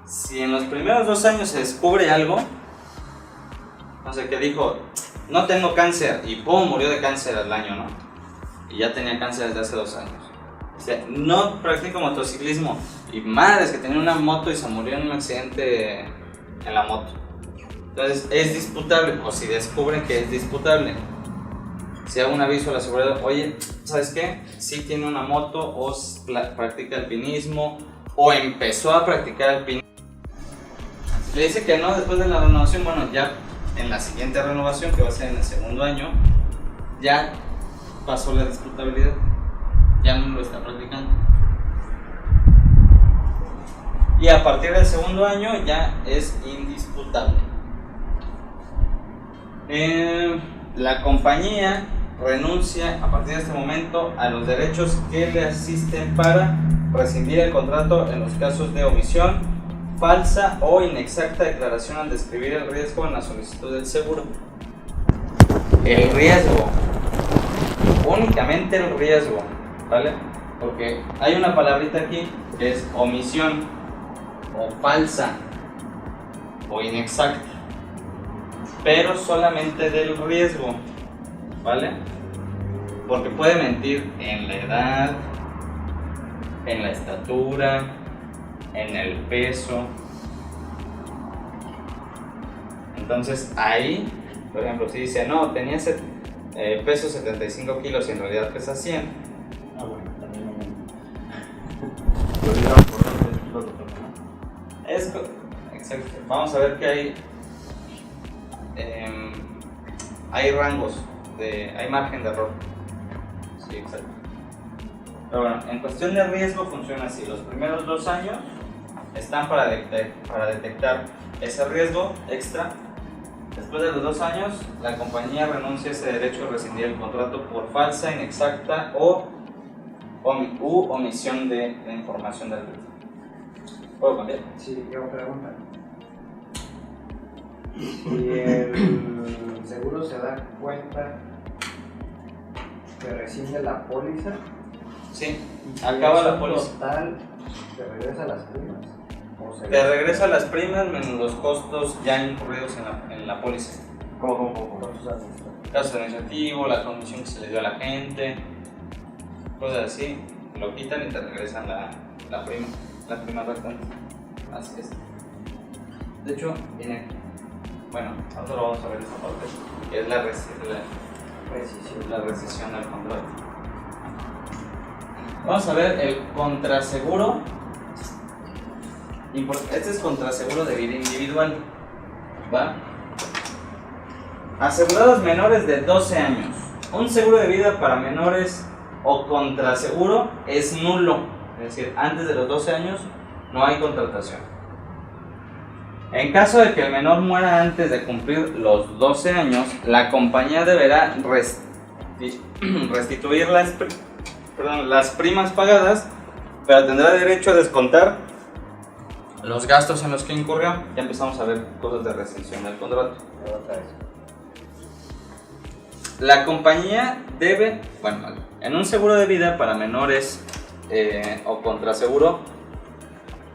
si en los primeros 2 años se descubre algo, no sé, que dijo, no tengo cáncer, y pum, murió de cáncer al año, ¿no? Y ya tenía cáncer desde hace 2 años. O sea, no practico motociclismo, y madre, es que tenía una moto y se murió en un accidente en la moto. Entonces, es disputable, o si descubren que es disputable. Si hago un aviso al asegurado, oye, ¿sabes qué? Sí tiene una moto, o practica alpinismo, o empezó a practicar alpinismo. Le dice que no después de la renovación, bueno, ya en la siguiente renovación, que va a ser en el 2.º año, ya pasó la disputabilidad, ya no lo está practicando. Y a partir del 2.º año ya es indisputable. La compañía renuncia a partir de este momento a los derechos que le asisten para rescindir el contrato en los casos de omisión, falsa o inexacta declaración al describir el riesgo en la solicitud del seguro. El riesgo, únicamente el riesgo, ¿vale? Porque hay una palabrita aquí que es omisión, o falsa, o inexacta, pero solamente del riesgo, ¿vale? Porque puede mentir en la edad, en la estatura, en el peso. Entonces ahí, por ejemplo, si dice, no, tenía peso 75 kilos y en realidad pesa 100. Ah, bueno, también Exacto. Vamos a ver que hay rangos, hay margen de error. Sí, exacto. Pero bueno, en cuestión de riesgo funciona así. Los primeros 2 años están para detectar ese riesgo extra. Después de los 2 años, la compañía renuncia a ese derecho a rescindir el contrato por falsa, inexacta u omisión de información del riesgo. ¿Puedo cambiar? Sí, yo pregunta. Si el seguro se da cuenta que rescinde la póliza, Sí, y acaba eso la póliza. total, ¿te regresa a las primas? ¿O se Te regresa las primas menos los costos ya incurridos en la póliza. ¿Cómo? ¿Cuántos años? Caso administrativo, la comisión que se le dio a la gente, cosas así, lo quitan y te regresan la prima restante. Así es. De hecho, viene, bueno, ahora lo vamos a ver esta parte, que es la rescisión del contrato. Vamos a ver el contraseguro. Este es contraseguro de vida individual, ¿va? Asegurados menores de 12 años. Un seguro de vida para menores o contraseguro es nulo. Es decir, antes de los 12 años no hay contratación. En caso de que el menor muera antes de cumplir los 12 años, la compañía deberá restituir las primas pagadas, pero tendrá derecho a descontar los gastos en los que incurrió. Ya empezamos a ver cosas de rescisión del contrato. La compañía debe, bueno, en un seguro de vida para menores o contraseguro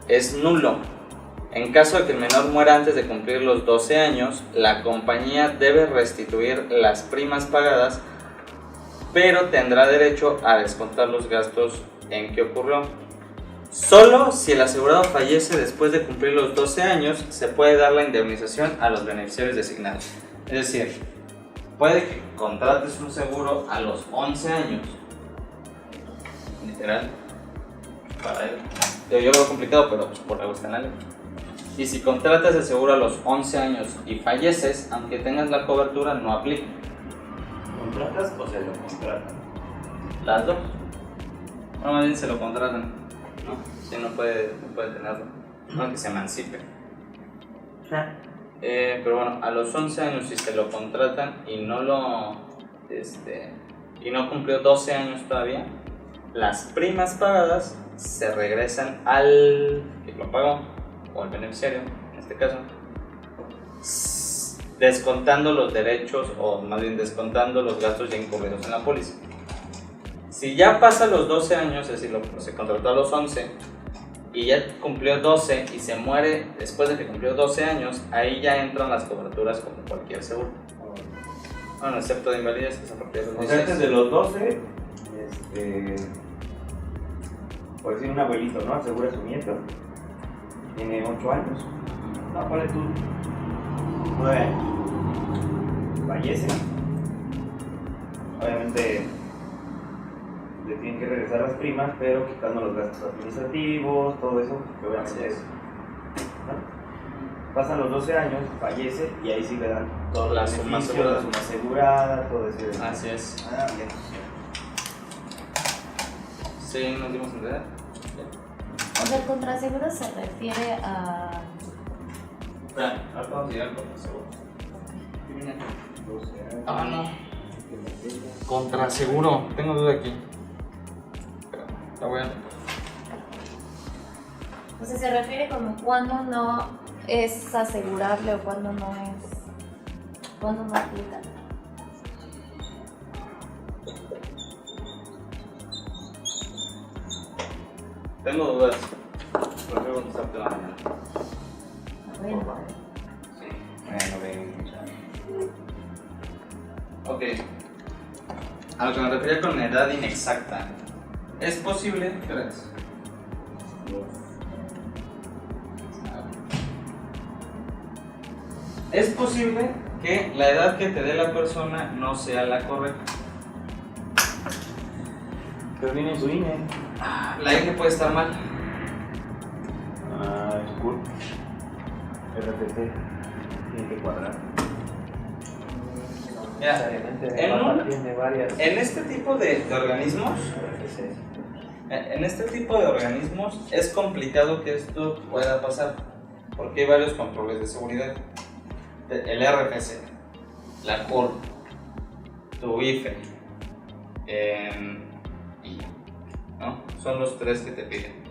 es nulo. En caso de que el menor muera antes de cumplir los 12 años, la compañía debe restituir las primas pagadas, pero tendrá derecho a descontar los gastos en que ocurrió. Solo si el asegurado fallece después de cumplir los 12 años, se puede dar la indemnización a los beneficiarios designados. Es decir, puede que contrates un seguro a los 11 años, literal, para él. Yo lo veo complicado, pero por algo está en la ley. Y si contratas el seguro a los 11 años y falleces, aunque tengas la cobertura, no aplica. ¿Contratas o se lo contratan? Las dos. Bueno, más bien se lo contratan, ¿no? Si no puede tenerlo, no que se emancipe. Pero bueno, a los 11 años si se lo contratan y no cumplió 12 años todavía, las primas pagadas se regresan al que lo pagó o al beneficiario, en este caso, descontando los derechos o más bien descontando los gastos ya incurridos en la póliza. Si ya pasa los 12 años, es decir, se contrató a los 11 y ya cumplió 12 y se muere después de que cumplió 12 años, ahí ya entran las coberturas como cualquier seguro. Bueno, excepto de invalidez, que es a partir de los 16. O sea, antes de los 12, por decir un abuelito, ¿no? Asegura a su nieto, tiene 8 años, no, ponle tú 9 años, fallece, obviamente le tienen que regresar las primas, pero quitando los gastos administrativos, todo eso, que obviamente es, ¿no? Pasan los 12 años, fallece y ahí sí le dan toda La la suma suma asegurada, todo eso. Así es. Ah, bien. Sí, nos dimos a entender. O sea, el contraseguro se refiere a... Espera, ahora vamos a llegar al contraseguro. Ah, no. Contraseguro, tengo duda aquí. Está bueno. O sea, se refiere como cuando no es asegurable o cuando no es... cuando no aplica. Tengo dudas. Prefiero contestarte la mañana. Bueno, Sí. Bueno, ven, Ok. A lo que me refería con edad inexacta. ¿Es posible? ¿Qué hora es? Es posible que la edad que te dé la persona no sea la correcta. pero viene su INE. La INE puede estar mal. Ah, es cool. RTT tiene que cuadrar. Mira, Necesariamente en un- tiene varias. En este tipo de organismos, es complicado que esto pueda pasar, porque hay varios controles de seguridad. El RFC, la CUR, tu IFE, ¿no? Son los tres que te piden.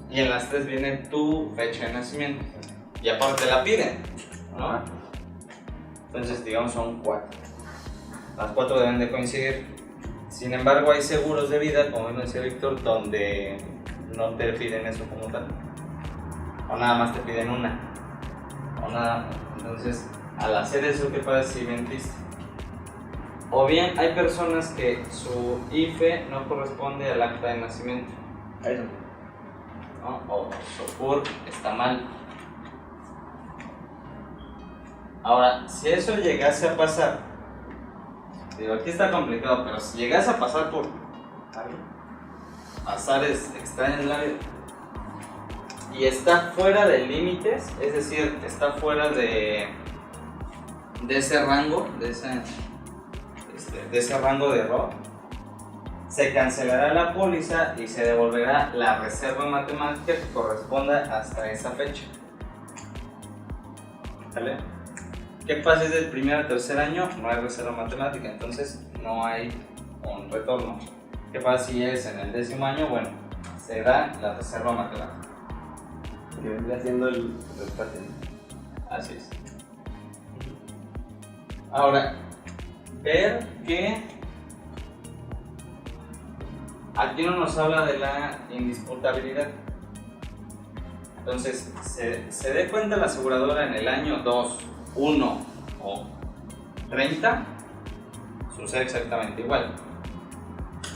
Y en las tres viene tu fecha de nacimiento. y aparte la piden, ¿no? Entonces, digamos, son 4. Las 4 deben de coincidir. Sin embargo, hay seguros de vida, como bien decía Víctor, donde no te piden eso como tal. O nada más te piden una. O nada. Entonces, al hacer eso, ¿qué pasa si mentiste? O bien hay personas que su IFE no corresponde al acta de nacimiento, Eso. ¿no? O su CURP está mal. Ahora, si eso llegase a pasar, digo, aquí está complicado, pero si llegase a pasar por azares extraños en la vida y está fuera de límites, es decir, está fuera de ese rango, de ese rango de error, se cancelará la póliza y se devolverá la reserva matemática que corresponda hasta esa fecha. ¿Vale? ¿Qué pasa desde el primer al tercer año? No hay reserva matemática, entonces no hay un retorno. ¿Qué pasa si es en el 10º año? Bueno, se da la reserva matemática. Que vendría siendo el rescate. Así es. Ahora, ver que aquí no nos habla de la indisputabilidad. Entonces, se dé cuenta la aseguradora en el año 2, 1 o 30, sucede exactamente igual.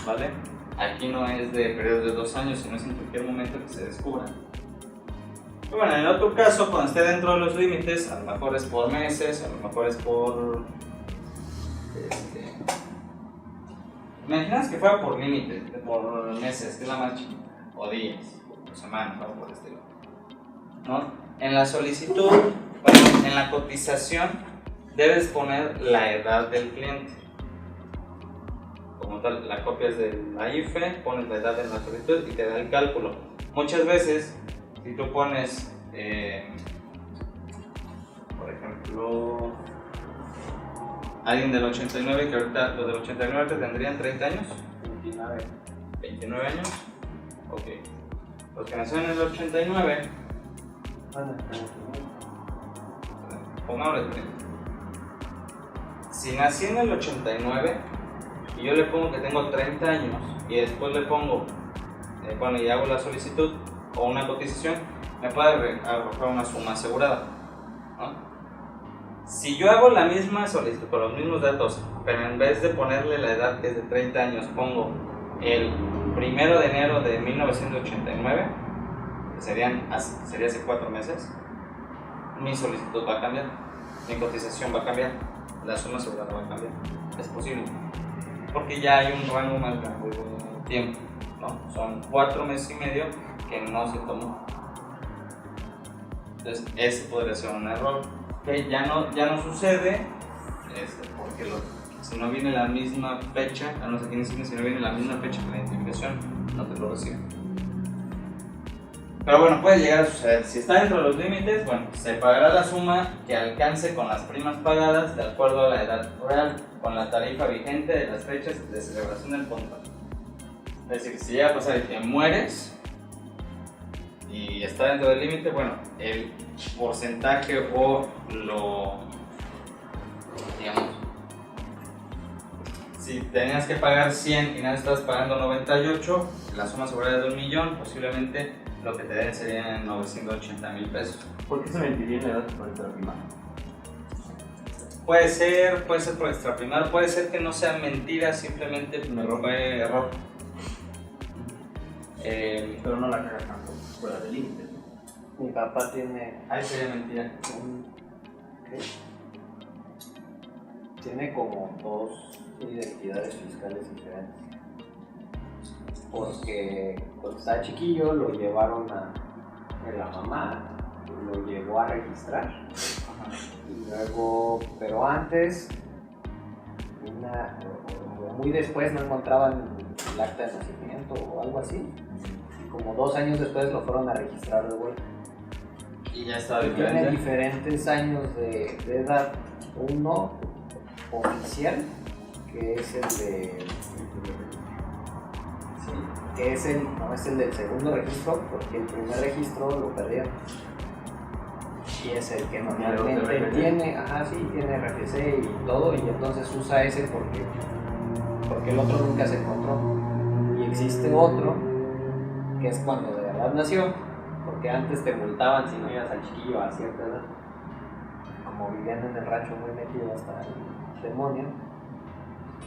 ¿Vale? Aquí no es de periodos de 2 años, sino es en cualquier momento que se descubra. Y bueno, en el otro caso, cuando esté dentro de los límites, a lo mejor es por meses, a lo mejor es por... Imaginas que fuera por límite, por meses, que es la más chiquita, o días, o semanas, o por el estilo, ¿no? En la solicitud, bueno, en la cotización, debes poner la edad del cliente. Como tal, la copias de la IFE, pones la edad en la solicitud y te da el cálculo. Muchas veces, si tú pones, por ejemplo, alguien del 89, que ahorita los del 89 tendrían 30 años. 29 años. Ok. Los que nacieron en el 89, pongámosle 30. Si nací en el 89 y yo le pongo que tengo 30 años y después le pongo, bueno, y hago la solicitud o una cotización, me puede arrojar una suma asegurada, ¿no? Si yo hago la misma solicitud con los mismos datos, pero en vez de ponerle la edad que es de 30 años, pongo el 1 de enero de 1989, que sería hace 4 meses, mi solicitud va a cambiar, mi cotización va a cambiar, la suma asegurada va a cambiar. Es posible, porque ya hay un rango más grande de tiempo, ¿no? Son 4 meses y medio que no se tomó. Entonces, ese podría ser un error. Que ya no sucede, porque si no viene la misma fecha, a no ser que inicie, si no viene la misma fecha que la identificación, no te lo reciben. Pero bueno, puede llegar a suceder. Si está dentro de los límites, bueno, se pagará la suma que alcance con las primas pagadas de acuerdo a la edad real, con la tarifa vigente de las fechas de celebración del contrato. Es decir, si llega a pasar y te mueres y está dentro del límite, bueno, el porcentaje o digamos, si tenías que pagar 100 y nada estás pagando 98, la suma asegurada de 1.000.000, posiblemente lo que te den serían 980,000 pesos. ¿Por qué se mentiría en la edad por extraprimar? Puede ser por extraprimar, puede ser que no sea mentira, simplemente fue error. Pero no la cagas tanto fuera del límite. Mi papá tiene Ahí sería mentira. tiene como 2 identidades fiscales diferentes. Porque cuando estaba chiquillo lo llevaron a la mamá, lo llevó a registrar. Y luego, pero antes, muy después no encontraban el acta de nacimiento o algo así. Y como 2 años después lo fueron a registrar de vuelta. Y ya está Tiene diferentes años de edad. Uno oficial, que es el de... Sí, que es el del segundo registro, porque el primer registro lo perdieron. y es el que los normalmente de RFC. tiene, tiene RFC y todo, y entonces usa ese porque el otro nunca se encontró. Y existe otro que es cuando de verdad nació, porque antes te multaban si no ibas al chiquillo a cierta edad. Como vivían en el rancho muy metido hasta el demonio,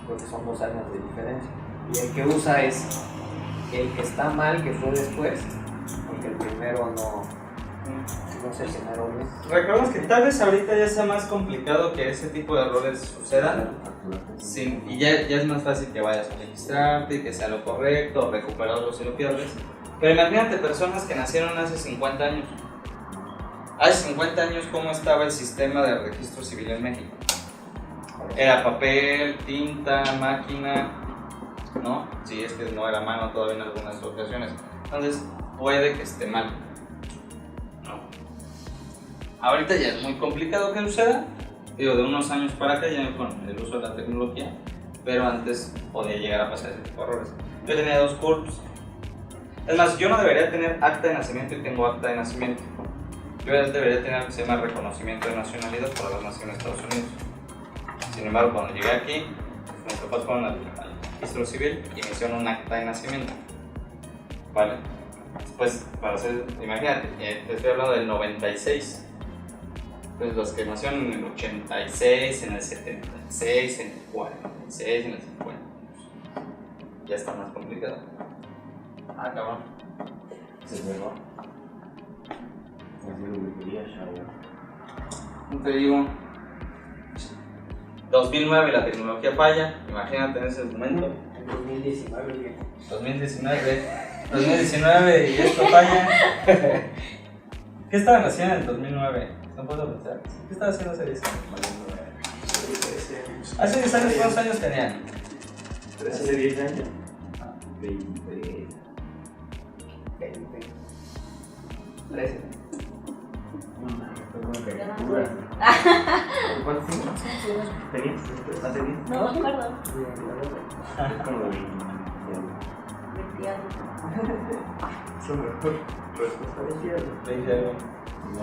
porque son 2 años de diferencia. Y el que usa es el que está mal, que fue después, porque el primero no se generó bien. Recordemos que tal vez ahorita ya sea más complicado que ese tipo de errores sucedan. Y ya es más fácil que vayas a registrarte y que sea lo correcto, recuperarlo si lo pierdes. Pero imagínate personas que nacieron hace 50 años. Hace 50 años, ¿cómo estaba el sistema de registro civil en México? Era papel, tinta, máquina, ¿no? Sí, es que no era mano todavía en algunas ocasiones. Entonces, puede que esté mal, ¿no? Ahorita ya es muy complicado que suceda. Digo, de unos años para acá ya con el uso de la tecnología, pero antes podía llegar a pasar ese tipo de errores. Yo tenía 2 CURPs. Es más, yo no debería tener acta de nacimiento y tengo acta de nacimiento. Yo debería tener lo que se llama reconocimiento de nacionalidad por haber nacido en Estados Unidos. Sin embargo, cuando llegué aquí, mis papás fueron al registro civil y me hicieron un acta de nacimiento. ¿Vale? Después, para hacer, imagínate, te estoy hablando del 96. Entonces, los que nacieron en el 86, en el 76, en el 46, en el 50, ya está más complicado. Ah, cabrón. Se cerró. Así lo quería, chavo. No te digo. 2009 la tecnología falla, imagínate en ese momento. En 2019, bien. 2019 y esto falla. ¿Qué estaban haciendo en el 2009? No puedo pensar. ¿Qué estaba haciendo hace 10 años? Hace 10 años, ¿cuántos años tenían? Hace 10 años. 20. 13. No mames, fue como Yo no caricatura. sé. ¿Cuántos años tenías? ¿Hace 10? No me acuerdo. Es como 20. 20 años. Son mejor. Respuesta de cierto. 20 años. No,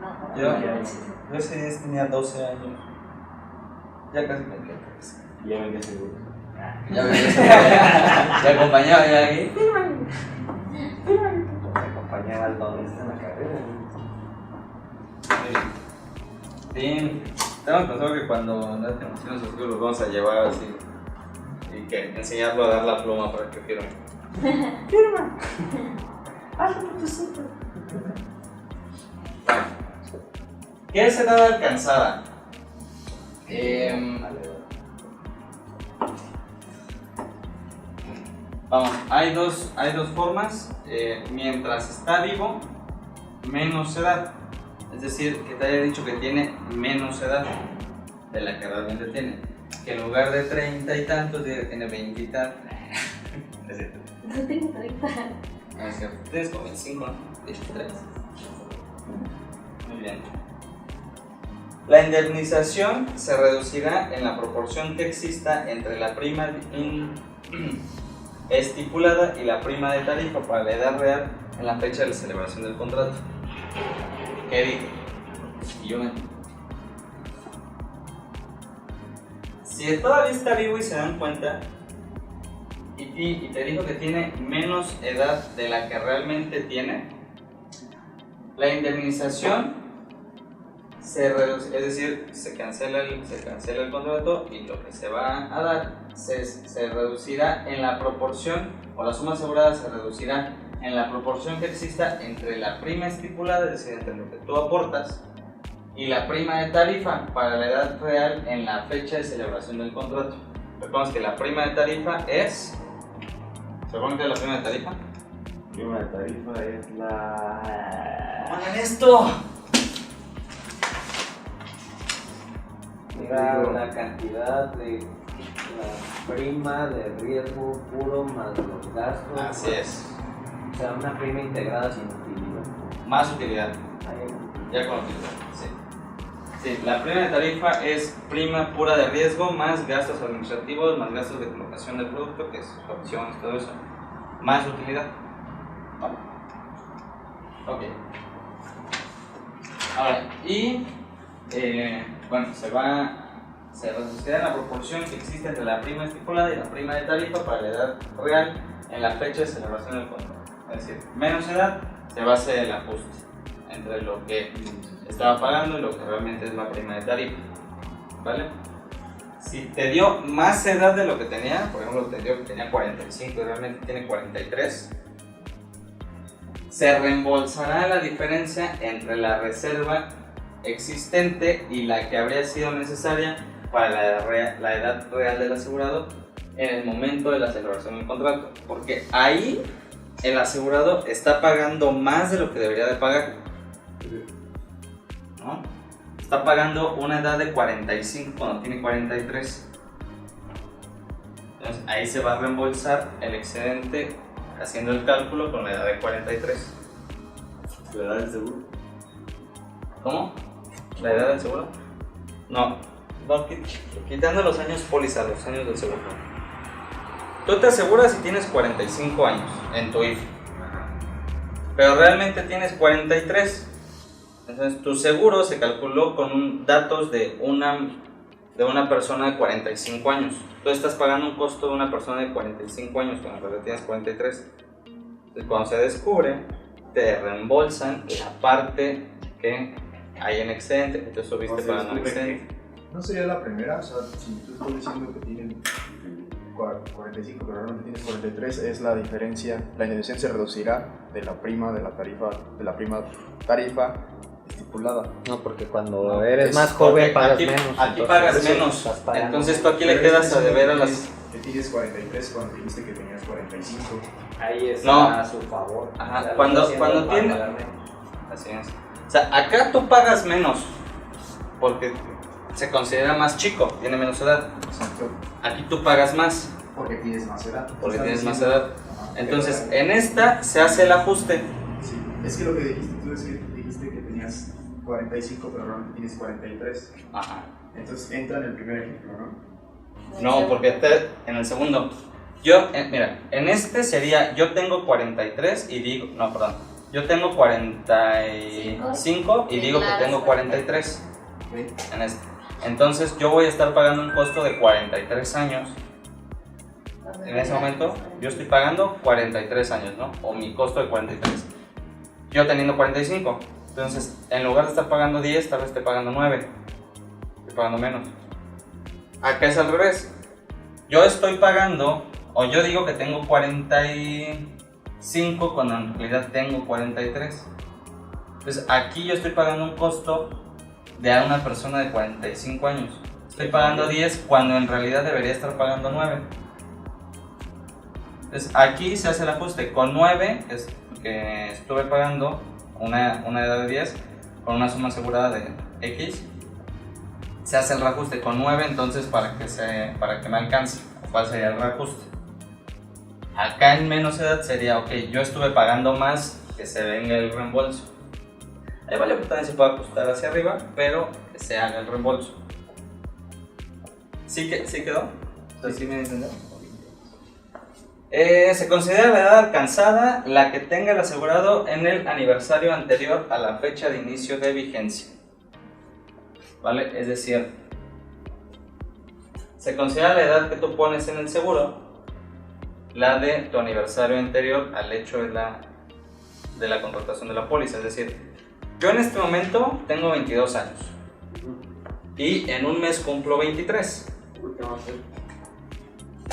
No, Yo no, ese 10 tenía 12 años. Ya casi me quedé. ya me quedé seguro. Ya me quedé. Te acompañaba ya aquí. Acompañaba al don en la carrera. Sí, tengo pensado que cuando nos hijos los vamos a llevar así y que enseñarlo a dar la pluma para que firme. ¡Firma! ¡Hazlo por tu sitio! ¿Qué es edad alcanzada? Vamos, hay dos formas. Mientras está vivo, menos edad. Es decir, que te haya dicho que tiene menos edad de la que realmente tiene. Que en lugar de 30 y tantos, tiene 20 y tantos. Es cierto. No tengo 30. No es cierto. Tienes como 25, ¿no? 23. Muy bien. La indemnización se reducirá en la proporción que exista entre la prima estipulada y la prima de tarifa para la edad real en la fecha de la celebración del contrato. ¿Qué dije? Y yo si todavía está vivo y se dan cuenta y te dijo que tiene menos edad de la que realmente tiene, la indemnización se reduce, es decir, se cancela el contrato y lo que se va a dar se reducirá en la proporción, o la suma asegurada se reducirá en la proporción que exista entre la prima estipulada, es decir, entre lo que tú aportas, y la prima de tarifa para la edad real en la fecha de celebración del contrato. Recordemos que la prima de tarifa es... ¿Se acuerdan qué es la prima de tarifa? La prima de tarifa es la... ¡Hagan esto! Era la cantidad de la prima de riesgo puro más los gastos. Así es. O sea, una prima integrada sin utilidad. Más utilidad. Ya con utilidad, sí. Sí, la prima de tarifa es prima pura de riesgo más gastos administrativos, más gastos de colocación del producto, que es opciones, todo eso, más utilidad. ¿Vale? Ok. Ahora, y bueno, se reducirá la proporción que existe entre la prima estipulada y la prima de tarifa para la edad real en la fecha de celebración del contrato. Es decir, menos edad, se va a hacer el ajuste entre lo que estaba pagando y lo que realmente es la prima de tarifa. ¿Vale? Si te dio más edad de lo que tenía, por ejemplo, te dio que tenía 45 y realmente tiene 43, se reembolsará la diferencia entre la reserva existente y la que habría sido necesaria para la edad real del asegurado en el momento de la celebración del contrato, porque ahí el asegurado está pagando más de lo que debería de pagar, ¿no? Está pagando una edad de 45 cuando tiene 43. Entonces ahí se va a reembolsar el excedente haciendo el cálculo con la edad de 43. ¿La edad del seguro? ¿Cómo? ¿La edad del seguro? No, quitando los años póliza, los años del seguro. Tú te aseguras si tienes 45 años en tu IFE, pero realmente tienes 43. Entonces tu seguro se calculó con datos de una persona de 45 años. Tú estás pagando un costo de una persona de 45 años cuando en realidad tienes 43. Entonces cuando se descubre, te reembolsan la parte que hay en excedente, que tú estuviste pagando en excedente. ¿No sería la primera? O sea, si tú estás diciendo que tienen 45 pero realmente tienes 43, es la diferencia, la indemnización se reducirá de la prima tarifa estipulada. No, porque cuando eres más joven pagas menos. Aquí pagas menos, entonces tú aquí le quedas a deber a las... Que tienes 43 cuando dijiste que tenías 45. Ahí está No. a su favor. Ajá, O sea, cuando lo está haciendo para tiene- pagar menos. Así es. O sea, acá tú pagas menos porque se considera más chico, tiene menos edad. Exacto. Aquí tú pagas más Porque tienes más edad. porque Estás tienes más diciendo- edad. Ajá. Entonces, en esta se hace el ajuste. Sí, es que lo que dijiste tú es que dijiste que tenías 45 pero realmente tienes 43. Ajá. Entonces entra en el primer ejemplo, ¿no? No, porque en el segundo. Mira, en este sería, yo tengo 43 y digo, no, perdón. Yo tengo 45 y digo que tengo 43 en este. Entonces yo voy a estar pagando un costo de 43 años. En ese momento yo estoy pagando 43 años, ¿no? O mi costo de 43. Yo teniendo 45. Entonces, en lugar de estar pagando 10, tal vez esté pagando 9. Estoy pagando menos. Acá es al revés. Yo estoy pagando, o yo digo que tengo 45 cuando en realidad tengo 43. Entonces, aquí yo estoy pagando un costo de a una persona de 45 años. Estoy pagando 10 cuando en realidad debería estar pagando 9. Entonces, aquí se hace el ajuste con 9, que estuve pagando una edad de 10, con una suma asegurada de X. Se hace el reajuste con 9, entonces para que me alcance. ¿Cuál sería el reajuste? Acá en menos edad sería, ok, yo estuve pagando más, que se venga el reembolso. Ahí vale, pues también se puede ajustar hacia arriba, pero que se haga el reembolso. ¿Sí quedó? ¿Sí me entendieron? Se considera la edad alcanzada la que tenga el asegurado en el aniversario anterior a la fecha de inicio de vigencia. ¿Vale? Es decir, se considera la edad que tú pones en el seguro la de tu aniversario anterior al hecho de la contratación de la póliza. Es decir, yo en este momento tengo 22 años y en un mes cumplo 23. ¿Qué vamos a hacer?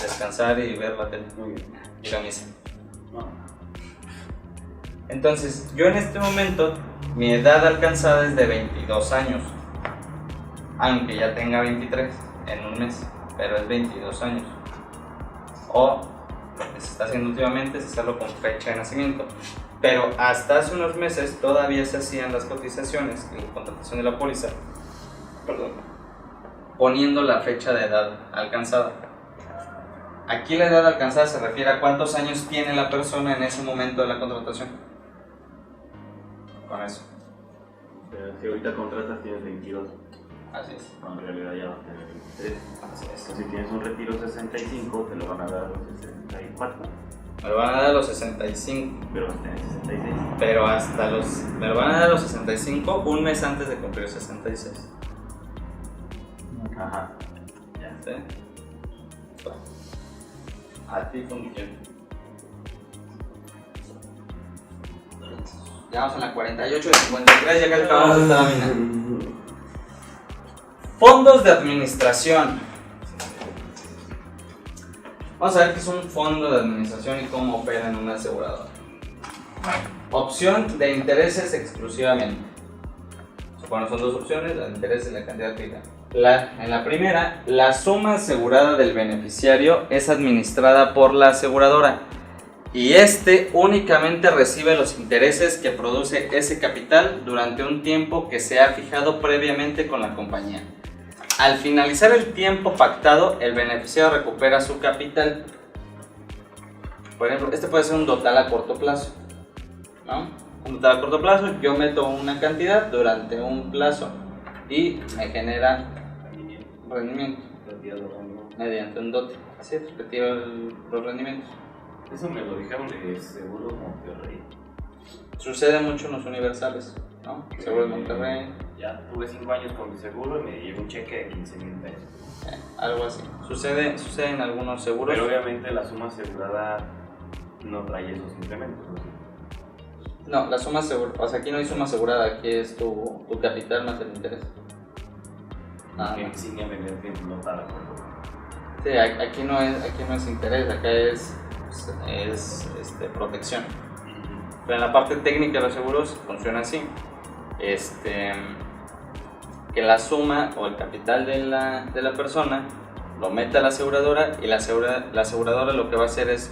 Descansar y ver la tele. Muy bien. Ir a misa. No. Entonces, yo en este momento, mi edad alcanzada es de 22 años. Aunque ya tenga 23 en un mes, pero es 22 años. O lo que se está haciendo últimamente es hacerlo con fecha de nacimiento. Pero hasta hace unos meses todavía se hacían las cotizaciones y la contratación de la póliza, poniendo la fecha de edad alcanzada. Aquí la edad alcanzada se refiere a cuántos años tiene la persona en ese momento de la contratación. Con eso. Pero si ahorita contratas tienes 22, Así es. cuando en realidad ya vas a tener 23. Así es. Entonces, si tienes un retiro 65, te lo van a dar a los 64. Me lo van a dar a los 65. Pero hasta en 66. Pero hasta los... Me lo van a dar a los 65, un mes antes de cumplir 66. Ajá. Ya. ¿Sí? Bueno. A ti funciona. Ya vamos a la 48 de 53, ya casi acabamos esta lámina. Fondos de administración. Vamos a ver qué es un fondo de administración y cómo opera en una aseguradora. Opción de intereses exclusivamente. Bueno, son dos opciones, la de intereses y la cantidad fija. En la primera, la suma asegurada del beneficiario es administrada por la aseguradora y este únicamente recibe los intereses que produce ese capital durante un tiempo que se ha fijado previamente con la compañía. Al finalizar el tiempo pactado, el beneficiario recupera su capital. Por ejemplo, este puede ser un total a corto plazo, ¿no? Un total a corto plazo, yo meto una cantidad durante un plazo y me genera rendimiento mediante un dote. Así es, retiro los rendimientos. Eso me lo dijeron de Seguro Monterrey. Sucede mucho en los universales, ¿no? Seguro de Monterrey. Ya tuve 5 años con mi seguro y me llegó un cheque de 15,000 pesos. Algo así. Sucede en algunos seguros. Pero obviamente la suma asegurada no trae esos incrementos, ¿no? No, la suma asegurada, o sea, aquí no hay suma asegurada, aquí es tu capital más el interés. Que sin vender que no está de acuerdo. Sí, aquí no es interés, acá es protección. Pero en la parte técnica de los seguros funciona así. Que la suma o el capital de la persona lo mete a la aseguradora y la aseguradora lo que va a hacer es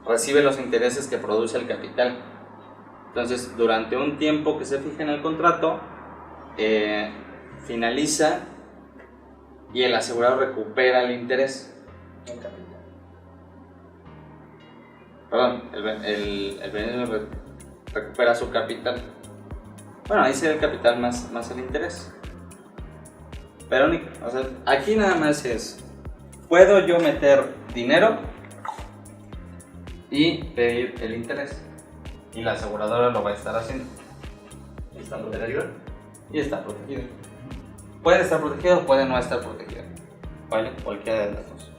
recibe los intereses que produce el capital. Entonces, durante un tiempo que se fija en el contrato, finaliza y el asegurador recupera el interés. Perdón, el beneficiario recupera su capital. Bueno, ahí sería el capital más el interés. Pero, o sea, aquí nada más es, puedo yo meter dinero y pedir el interés. Y la aseguradora lo va a estar haciendo. ¿Está protegido? Y está protegido. Puede estar protegido o puede no estar protegido. ¿Vale? Cualquiera de las dos.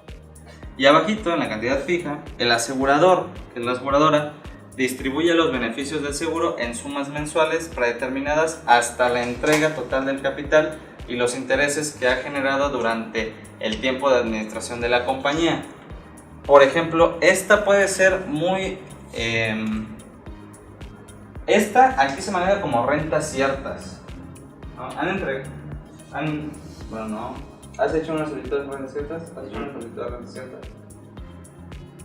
Y abajito, en la cantidad fija, el asegurador, que es la aseguradora, distribuye los beneficios del seguro en sumas mensuales predeterminadas hasta la entrega total del capital y los intereses que ha generado durante el tiempo de administración de la compañía. Por ejemplo, esta puede ser muy... esta aquí se maneja como rentas ciertas, ¿no? Bueno, no. ¿Has hecho una solicitud de rentas ciertas? ¿Has hecho una solicitud de rentas ciertas?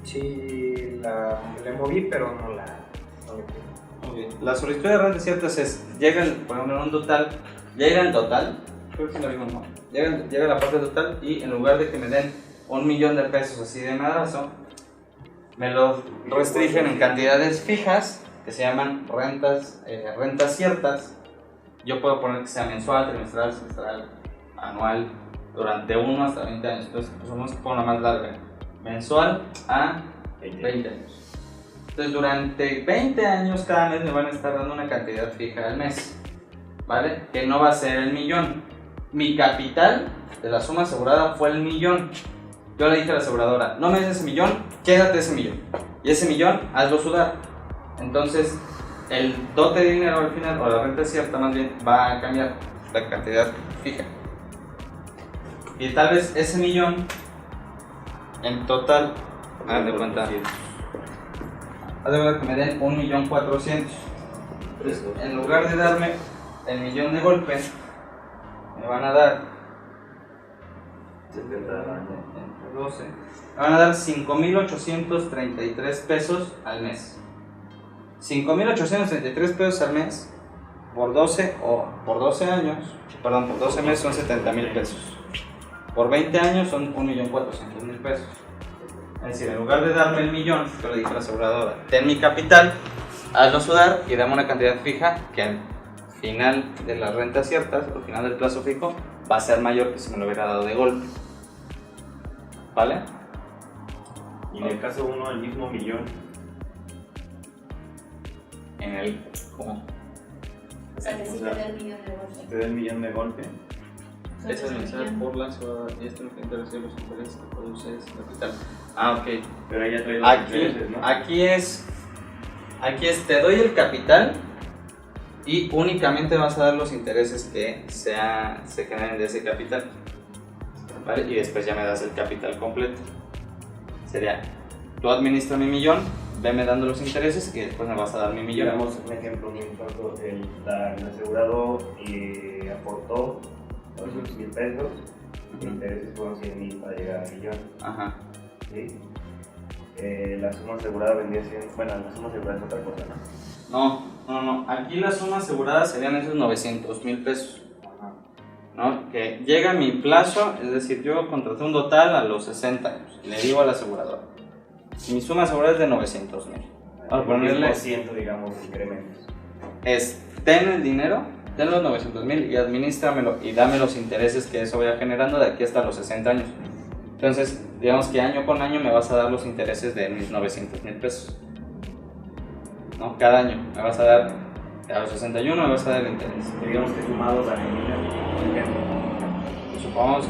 Sí, le moví, pero no la Okay. La solicitud de rentas ciertas es, llega por ejemplo en un total, llega el total, creo que sí lo digo, no, llega la parte total y en lugar de que me den 1,000,000 de pesos así de madrazo, me lo restringen en cantidades fijas que se llaman rentas ciertas. Yo puedo poner que sea mensual, trimestral, semestral, anual, durante 1 hasta 20 años. Entonces, vamos a poner una más larga, mensual a 20 años. Entonces, durante 20 años cada mes me van a estar dando una cantidad fija al mes, ¿vale? Que no va a ser el 1,000,000. Mi capital de la suma asegurada fue el 1,000,000. Yo le dije a la aseguradora, no me des ese 1,000,000, quédate ese 1,000,000. Y ese 1,000,000, hazlo sudar. Entonces, el dote de dinero al final, o la renta cierta más bien, va a cambiar la cantidad fija. Y tal vez ese 1,000,000, en total, haz de cuenta que me den 1,400,000. Entonces, en lugar de darme el 1,000,000 de golpe, me van a dar 12. Me van a dar 5,833 pesos al mes. 5,833 pesos al mes por 12 años, perdón, por 12 meses son 70,000 pesos. Por 20 años son 1,400,000 pesos. Es decir, en lugar de darme el 1,000,000, yo le dije a la aseguradora, ten mi capital, hazlo sudar y dame una cantidad fija que al final de las rentas ciertas, al final del plazo fijo, va a ser mayor que si me lo hubiera dado de golpe. ¿Vale? Y en el caso uno, el mismo millón. En el. ¿Cómo? O sea, que si te da el millón de golpe. Te da el millón de golpe. Esa es mensual por la aseguradora y esto es lo que interesa los intereses que produce ese capital. Ah, ok. Pero ella trae los Aquí, intereses, ¿no? aquí es, te doy el capital y únicamente vas a dar los intereses que se generen de ese capital. ¿Vale? Y después ya me das el capital completo. Sería, tú administra mi millón, veme dando los intereses y después me vas a dar mi millón. Digamos un ejemplo muy corto, el asegurado aportó 200,000 pesos, los intereses fueron 100,000 para llegar al millón. Ajá. ¿Sí? La suma asegurada vendría siendo, bueno, la suma asegurada es otra cosa, ¿no? No. Aquí la suma asegurada serían esos 900,000 pesos. Ajá. ¿No? Que llega mi plazo, es decir, yo contraté un total a los 60 años. Le digo al asegurador, mi suma asegurada es de 900,000. Vamos a ponerle 10%, digamos, de incrementos. ten el dinero, ten los 900,000 y administramelo y dame los intereses que eso vaya generando de aquí hasta los 60 años. Entonces, digamos que año con año me vas a dar los intereses de mis 900,000 pesos. ¿No? Cada año me vas a dar, a los 61 me vas a dar el interés. Digamos que sumados a la Supongamos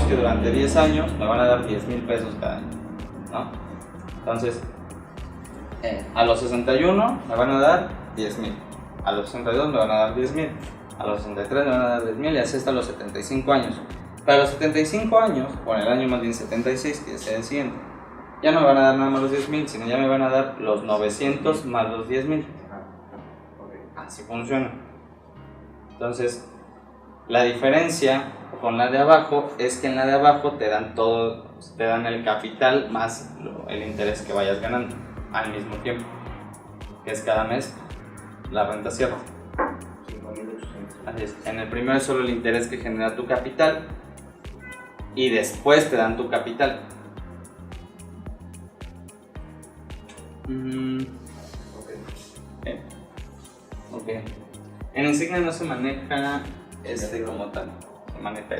que durante 10 años me van a dar 10,000 pesos cada año, ¿no? Entonces, a los 61 me van a dar 10,000, a los 62 me van a dar 10,000, a los 63 me van a dar 10,000 y así hasta los 75 años. Para los 75 años, o en el año más bien 76, que sea el siguiente, ya no me van a dar nada más los 10,000, sino ya me van a dar los 900 más los 10,000. Así funciona. Entonces, la diferencia con la de abajo es que en la de abajo te dan el capital más el interés que vayas ganando al mismo tiempo, que es cada mes la renta cierta. 5,800. Así es. En el primero es solo el interés que genera tu capital y después te dan tu capital. Ok. En Insignia no se maneja como tal, se maneja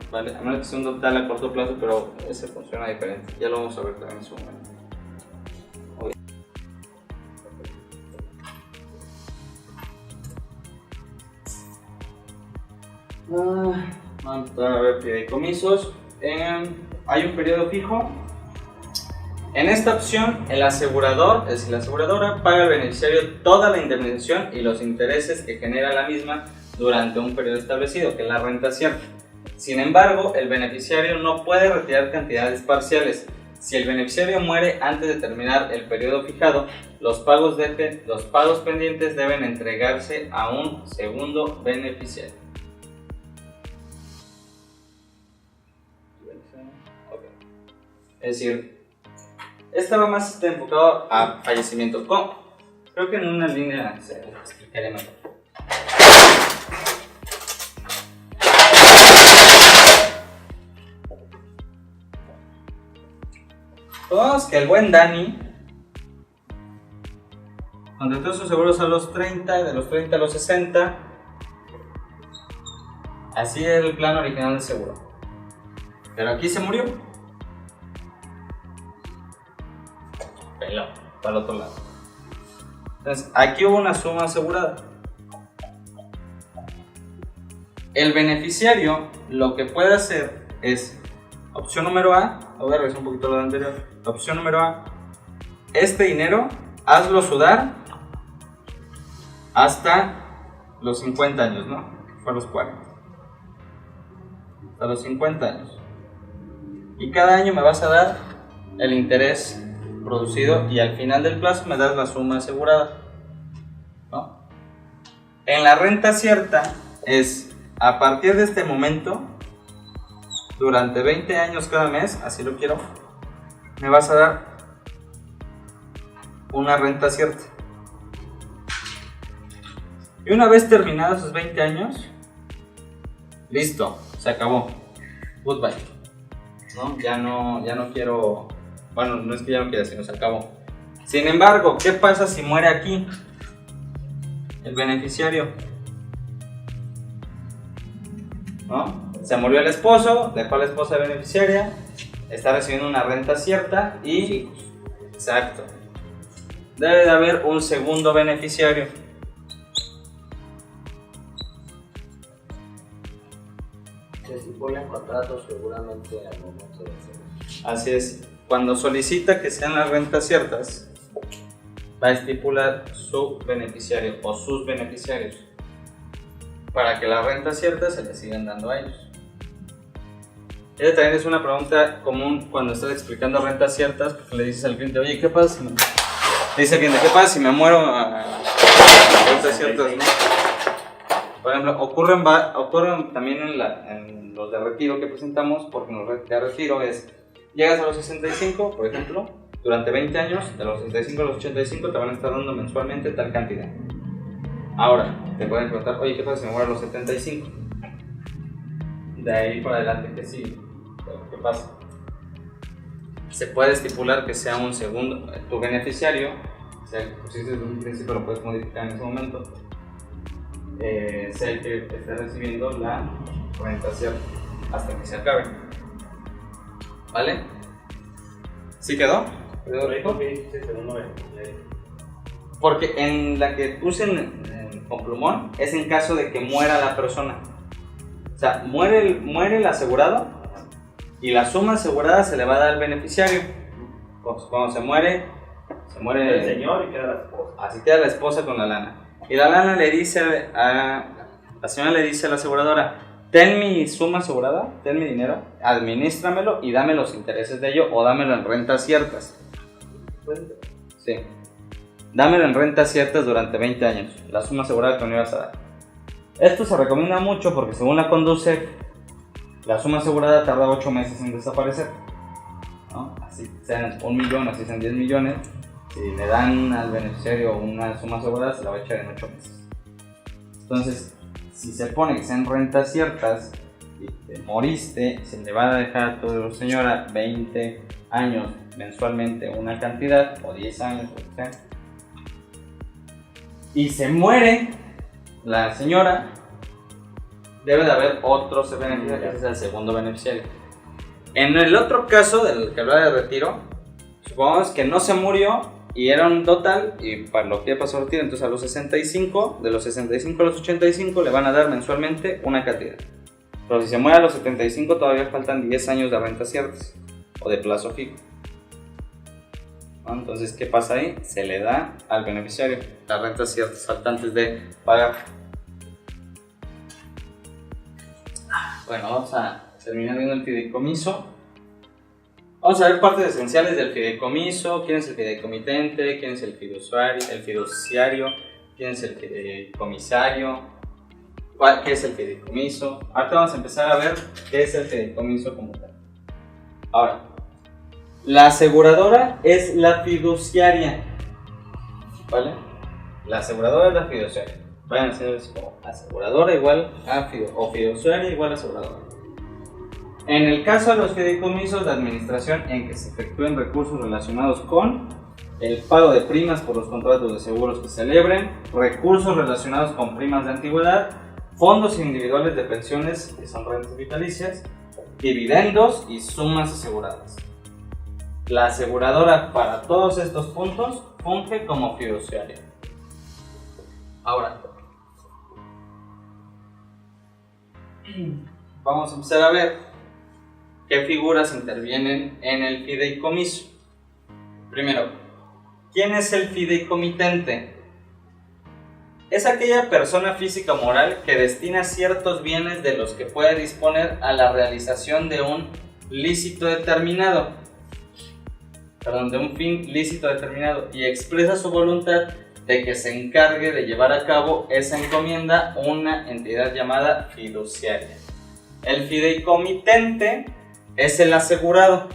Vale, a menos que sea un total a corto plazo, pero ese funciona diferente. Ya lo vamos a ver también en su momento. Vamos a ver fideicomisos. Hay un periodo fijo. En esta opción, el asegurador, es decir, la aseguradora, paga al beneficiario toda la indemnización y los intereses que genera la misma durante un periodo establecido, que es la renta cierta. Sin embargo, el beneficiario no puede retirar cantidades parciales. Si el beneficiario muere antes de terminar el periodo fijado, los pagos pendientes deben entregarse a un segundo beneficiario. Es decir, esta va más enfocado a fallecimiento. Creo que en una línea se explicaría mejor. Supongamos que el buen Dani contrató sus seguros a los 30, de los 30 a los 60. Así era el plan original del seguro. Pero aquí se murió. Peló, para el otro lado. Entonces, aquí hubo una suma asegurada. El beneficiario lo que puede hacer es, opción número A, voy a revisar un poquito lo de anterior. Opción número A, este dinero hazlo sudar hasta los 50 años, ¿no? Fue a los 40. Hasta los 50 años. Y cada año me vas a dar el interés producido y al final del plazo me das la suma asegurada, ¿no? En la renta cierta es a partir de este momento, durante 20 años cada mes, así lo quiero, me vas a dar una renta cierta. Y una vez terminados esos 20 años, listo, se acabó. Goodbye. ¿No? Ya no quiero. Bueno, no es que ya no quiera, sino se acabó. Sin embargo, ¿qué pasa si muere aquí el beneficiario? ¿No? Se murió el esposo, dejó a la esposa beneficiaria, está recibiendo una renta cierta y... Exacto. Debe de haber un segundo beneficiario. Se estipula en contratos seguramente al momento de hacerlo. Así es. Cuando solicita que sean las rentas ciertas, va a estipular su beneficiario o sus beneficiarios para que las rentas ciertas se le sigan dando a ellos. Esa también es una pregunta común cuando estás explicando rentas ciertas, porque le dices al cliente, oye, ¿qué pasa si me... Le dice al cliente, ¿qué pasa si me muero a rentas ciertas? ¿No? Por ejemplo, ocurren también en los de retiro que presentamos, porque en los de retiro es, llegas a los 65, por ejemplo, durante 20 años, de los 65 a los 85 te van a estar dando mensualmente tal cantidad. Ahora, te pueden preguntar, oye, ¿qué pasa si me muero a los 75? De ahí para adelante, ¿qué sigue? ¿Qué pasa? Se puede estipular que sea un segundo, tu beneficiario, o sea, que pusiste desde un principio, lo puedes modificar en ese momento, sea el que esté recibiendo la renta cierta hasta que se acabe. ¿Vale? ¿Sí quedó? ¿Quedó rico? Porque en la que puse con plumón es en caso de que muera la persona. O sea, muere el asegurado y la suma asegurada se le va a dar al beneficiario. Pues cuando se muere el señor y queda la esposa. Así queda la esposa con la lana. Y la lana le dice la señora le dice a la aseguradora, ten mi suma asegurada, ten mi dinero, administramelo y dame los intereses de ello o dámelo en rentas ciertas. Sí. Dámelo en rentas ciertas durante 20 años, la suma asegurada que me ibas a dar. Esto se recomienda mucho porque según la Conducef, la suma asegurada tarda 8 meses en desaparecer, ¿no? Así sean 1 millón, así sean 10 millones, si le dan al beneficiario una suma asegurada se la va a echar en 8 meses. Entonces, si se pone que sean rentas ciertas y te moriste, se le va a dejar a tu señora 20 años mensualmente una cantidad, o 10 años, o lo que sea, y se muere la señora, debe de haber otro beneficiario, ese es el segundo beneficiario. En el otro caso del que hablaba de retiro, supongamos que no se murió y era un total, y para lo que ya pasó el retiro, entonces a los 65, de los 65 a los 85 le van a dar mensualmente una cantidad. Pero si se muere a los 75 todavía faltan 10 años de rentas ciertas o de plazo fijo. Entonces, ¿qué pasa ahí? Se le da al beneficiario las rentas ciertas faltantes de pagar. Bueno, vamos a terminar viendo el fideicomiso. Vamos a ver partes esenciales del fideicomiso. ¿Quién es el fideicomitente? ¿Quién es el fiduciario? ¿Quién es el fideicomisario? ¿Qué es el fideicomiso? Ahorita vamos a empezar a ver qué es el fideicomiso como tal. Ahora, la aseguradora es la fiduciaria, ¿vale? La aseguradora es la fiduciaria. Vayan a hacer como aseguradora igual a o fiduciaria igual a aseguradora. En el caso de los fideicomisos de administración en que se efectúen recursos relacionados con el pago de primas por los contratos de seguros que se celebren, recursos relacionados con primas de antigüedad, fondos individuales de pensiones, que son rentas vitalicias, dividendos y sumas aseguradas. La aseguradora para todos estos puntos funge como fiduciaria. Ahora, vamos a empezar a ver qué figuras intervienen en el fideicomiso. Primero, ¿quién es el fideicomitente? Es aquella persona física o moral que destina ciertos bienes de los que puede disponer a la realización de un lícito determinado. De un fin lícito determinado y expresa su voluntad de que se encargue de llevar a cabo esa encomienda una entidad llamada fiduciaria. El fideicomitente es el asegurado,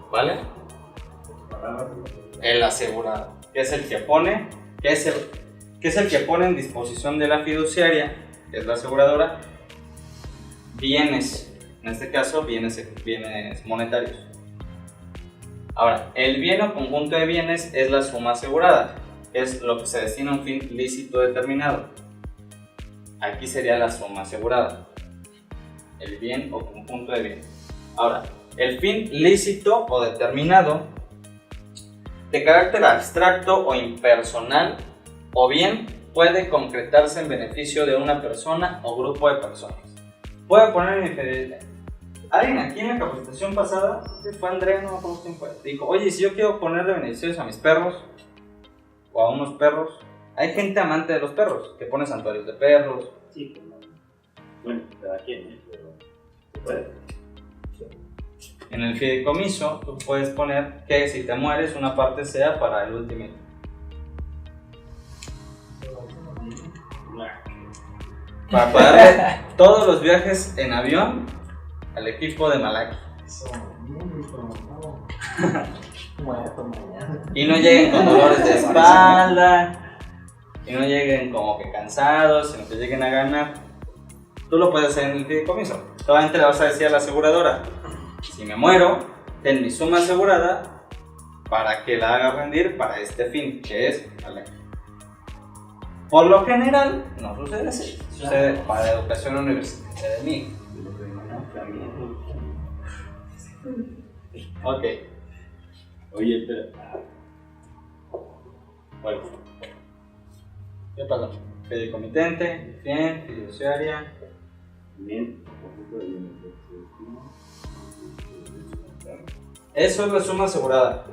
¿vale? El asegurado, que es el que pone, que es el que pone en disposición de la fiduciaria, que es la aseguradora, bienes. En este caso, bienes monetarios. Ahora, el bien o conjunto de bienes es la suma asegurada, es lo que se destina a un fin lícito determinado. Aquí sería la suma asegurada. el bien o conjunto de bienes. Ahora, el fin lícito o determinado, de carácter abstracto o impersonal, o bien puede concretarse en beneficio de una persona o grupo de personas. Puede poner en infidelidad. Alguien aquí en la capacitación pasada, fue Andrea, no me acuerdo quién fue, dijo, oye, si yo quiero ponerle beneficios a mis perros, o a unos perros, hay gente amante de los perros, que pone santuarios de perros. Sí, pues no. Bueno, cada quien, pero se puede. En el fideicomiso, tú puedes poner que si te mueres, una parte sea para el ultimate. Para pagarle todos los viajes en avión al equipo de Malaki. Y no lleguen con dolores de espalda, y no lleguen como que cansados, sino que lleguen a ganar. Tú lo puedes hacer en el fideicomiso. Solamente le vas a decir a la aseguradora, si me muero, ten mi suma asegurada para que la haga rendir para este fin, que es Malaki. Por lo general, no sucede así. Sucede para educación universitaria de mí. Ok. Oye, espera. Bueno. ¿Qué pasó? Fideicomitente, bien, fiduciaria. Bien. Eso es la suma asegurada.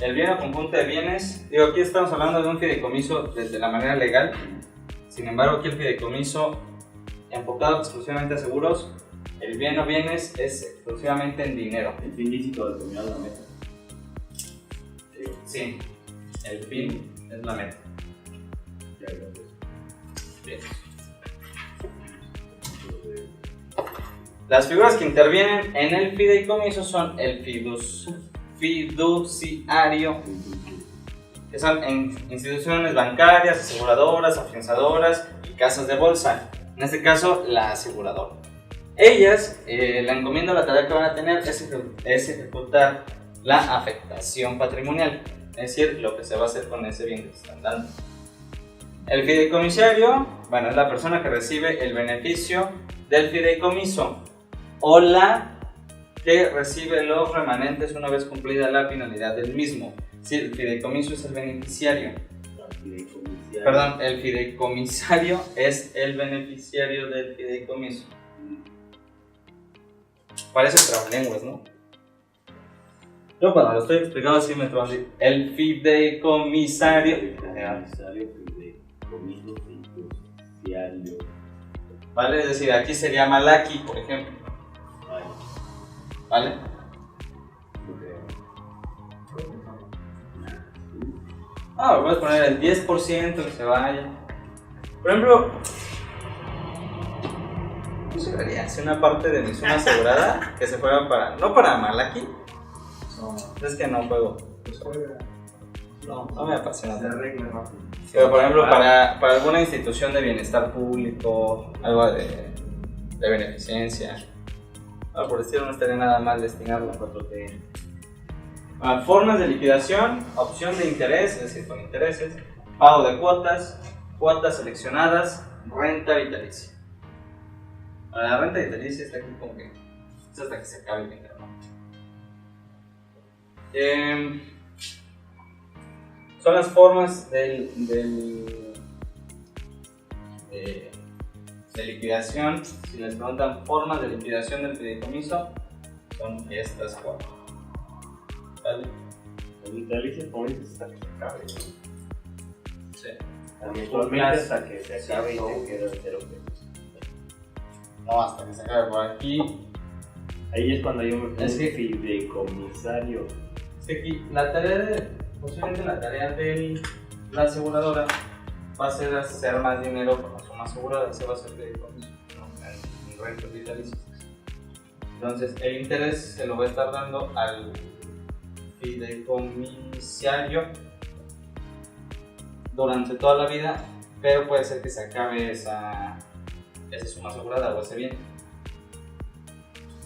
El bien o conjunto de bienes, digo, aquí estamos hablando de un fideicomiso desde la manera legal. Sin embargo, aquí el fideicomiso enfocado exclusivamente a seguros, el bien o bienes es exclusivamente en dinero. El fin lícito determinado la meta. Sí, el fin es la meta. Ya, gracias. Bien. Las figuras que intervienen en el fideicomiso son el fiduciario, que son en instituciones bancarias, aseguradoras, afianzadoras y casas de bolsa. En este caso, la aseguradora. Ellas, la encomienda, la tarea que van a tener es ejecutar la afectación patrimonial, es decir, lo que se va a hacer con ese bien que se están dando. El fideicomisario, bueno, es la persona que recibe el beneficio del fideicomiso o la que recibe los remanentes una vez cumplida la finalidad del mismo. Sí, el fideicomiso es el beneficiario. Perdón, el fideicomisario es el beneficiario del fideicomiso. Parece trabalenguas, ¿no? Yo cuando lo estoy explicando así me trabajo así. El fideicomisario. Vale, es decir, aquí sería Malaki, por ejemplo. ¿Vale? Ah, puedes poner el 10% que se vaya. Por ejemplo, ¿qué se vería? Si una parte de mi suma asegurada que se fuera para, no para Malaki. Es que no juego. No me apasiona. Pero por ejemplo, para alguna institución de bienestar público, algo de beneficencia, por estilo no estaría nada mal destinarlo a 4T. Formas de liquidación, opción de interés, es decir, con intereses, pago de cuotas, cuotas seleccionadas, renta vitalicia. La renta vitalicia está aquí como que es hasta que se acabe el dinero, ¿no? Son las formas de liquidación. Si les preguntan formas de liquidación del fideicomiso, son estas cuatro. ¿Vale? El vitalicio pones hasta que se acabe. Sí. Habitualmente hasta que se acabe y te queda 0 pesos. No, hasta que se acabe por aquí. Ahí es cuando yo me pongo Es que- fideicomisario. Es que aquí la tarea posiblemente la tarea de la aseguradora va a ser hacer más dinero con la suma asegurada, se va a hacer fideicomiso, ¿no? En rentas vitalicias. Entonces el interés se lo va a estar dando al fideicomisario durante toda la vida, pero puede ser que se acabe esa suma asegurada o ese bien.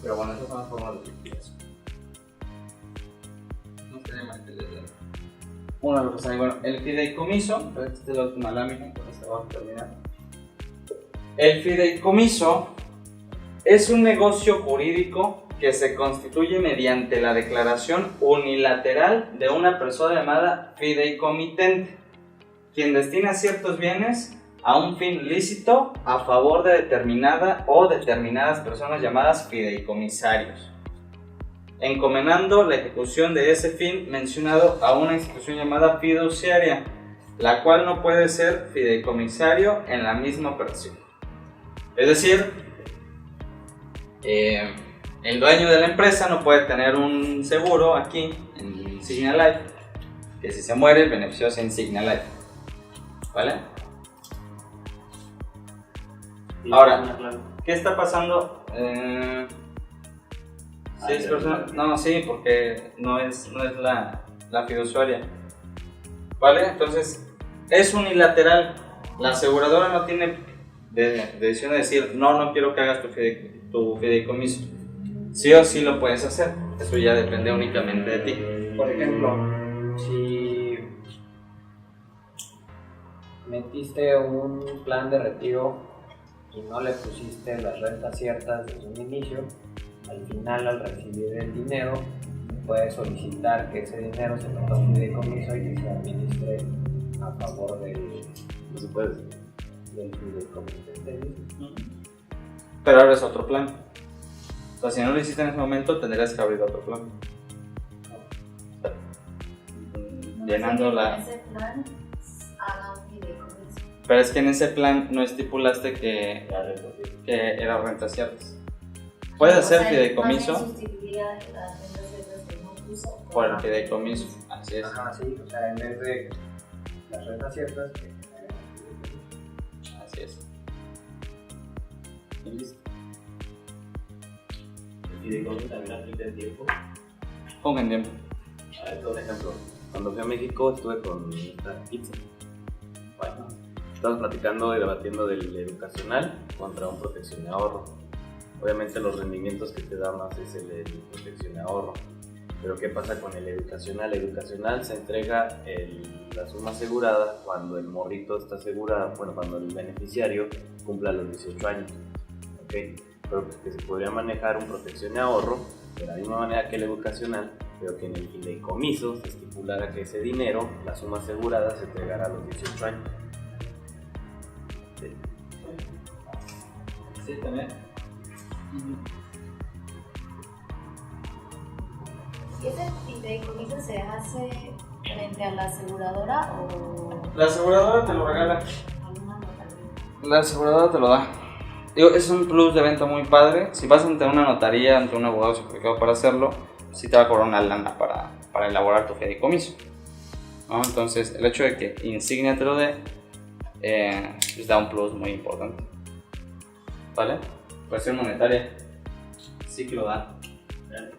Pero bueno, esas son las formas de liquidación. No estaría mal que les den una cosa ahí. Bueno, el fideicomiso, esta es la última lámina, con esta vamos a terminar. El fideicomiso es un negocio jurídico que se constituye mediante la declaración unilateral de una persona llamada fideicomitente, quien destina ciertos bienes a un fin lícito a favor de determinada o determinadas personas llamadas fideicomisarios, encomendando la ejecución de ese fin mencionado a una institución llamada fiduciaria, la cual no puede ser fideicomisario en la misma operación. Es decir, el dueño de la empresa no puede tener un seguro aquí en Insignia Life, que si se muere el beneficio es Insignia Life, ¿vale? Ahora, ¿qué está pasando? 6 personas. No, sí, porque no es la fiduciaria. ¿Vale? Entonces, es unilateral. La aseguradora no tiene decisión de decir, no quiero que hagas tu fideicomiso. Sí o sí lo puedes hacer. Eso ya depende únicamente de ti. Por ejemplo, si metiste un plan de retiro y no le pusiste las rentas ciertas desde un inicio, al final, al recibir el dinero, puedes solicitar que ese dinero se meta a un fideicomiso y que se administre a favor del fideicomitente. Pero abres otro plan. O sea, si no lo hiciste en ese momento, tendrías que abrir otro plan. Llenando la... En ese plan, haga un fideicomiso. Pero es que en ese plan no estipulaste que era rentas ciertas. Puedes hacer fideicomiso Sustituiría las rentas ciertas que no puso por el fideicomiso. Así es. Ajá, sí, o sea, en vez de las rentas ciertas, que Así es. Y listo. El fideicomiso también aplica el tiempo. Pongan tiempo. A ver, por ejemplo, cuando fui a México estuve con esta pizza. Bueno, estamos platicando y debatiendo del educacional contra un protección de ahorro. Obviamente los rendimientos que te da más es el protección de ahorro. Pero ¿qué pasa con el educacional? El educacional se entrega la suma asegurada cuando el morrito está asegurado, bueno, cuando el beneficiario cumpla los 18 años. ¿Okay? Pero que se podría manejar un protección de ahorro de la misma manera que el educacional, pero que en el fideicomiso se estipulara que ese dinero, la suma asegurada, se entregará a los 18 años. Sí. Sí, también. ¿Y ese fideicomiso se hace frente a la aseguradora o La aseguradora te lo regala. alguna notaría? La aseguradora te lo da. Digo, es un plus de venta muy padre. Si vas ante una notaría, ante un abogado certificado para hacerlo, sí te va a cobrar una lana para elaborar tu fideicomiso, ¿no? Entonces, el hecho de que Insignia te lo dé, les da un plus muy importante. ¿Vale? Cuestión monetaria, sí que lo da. ¿Vale?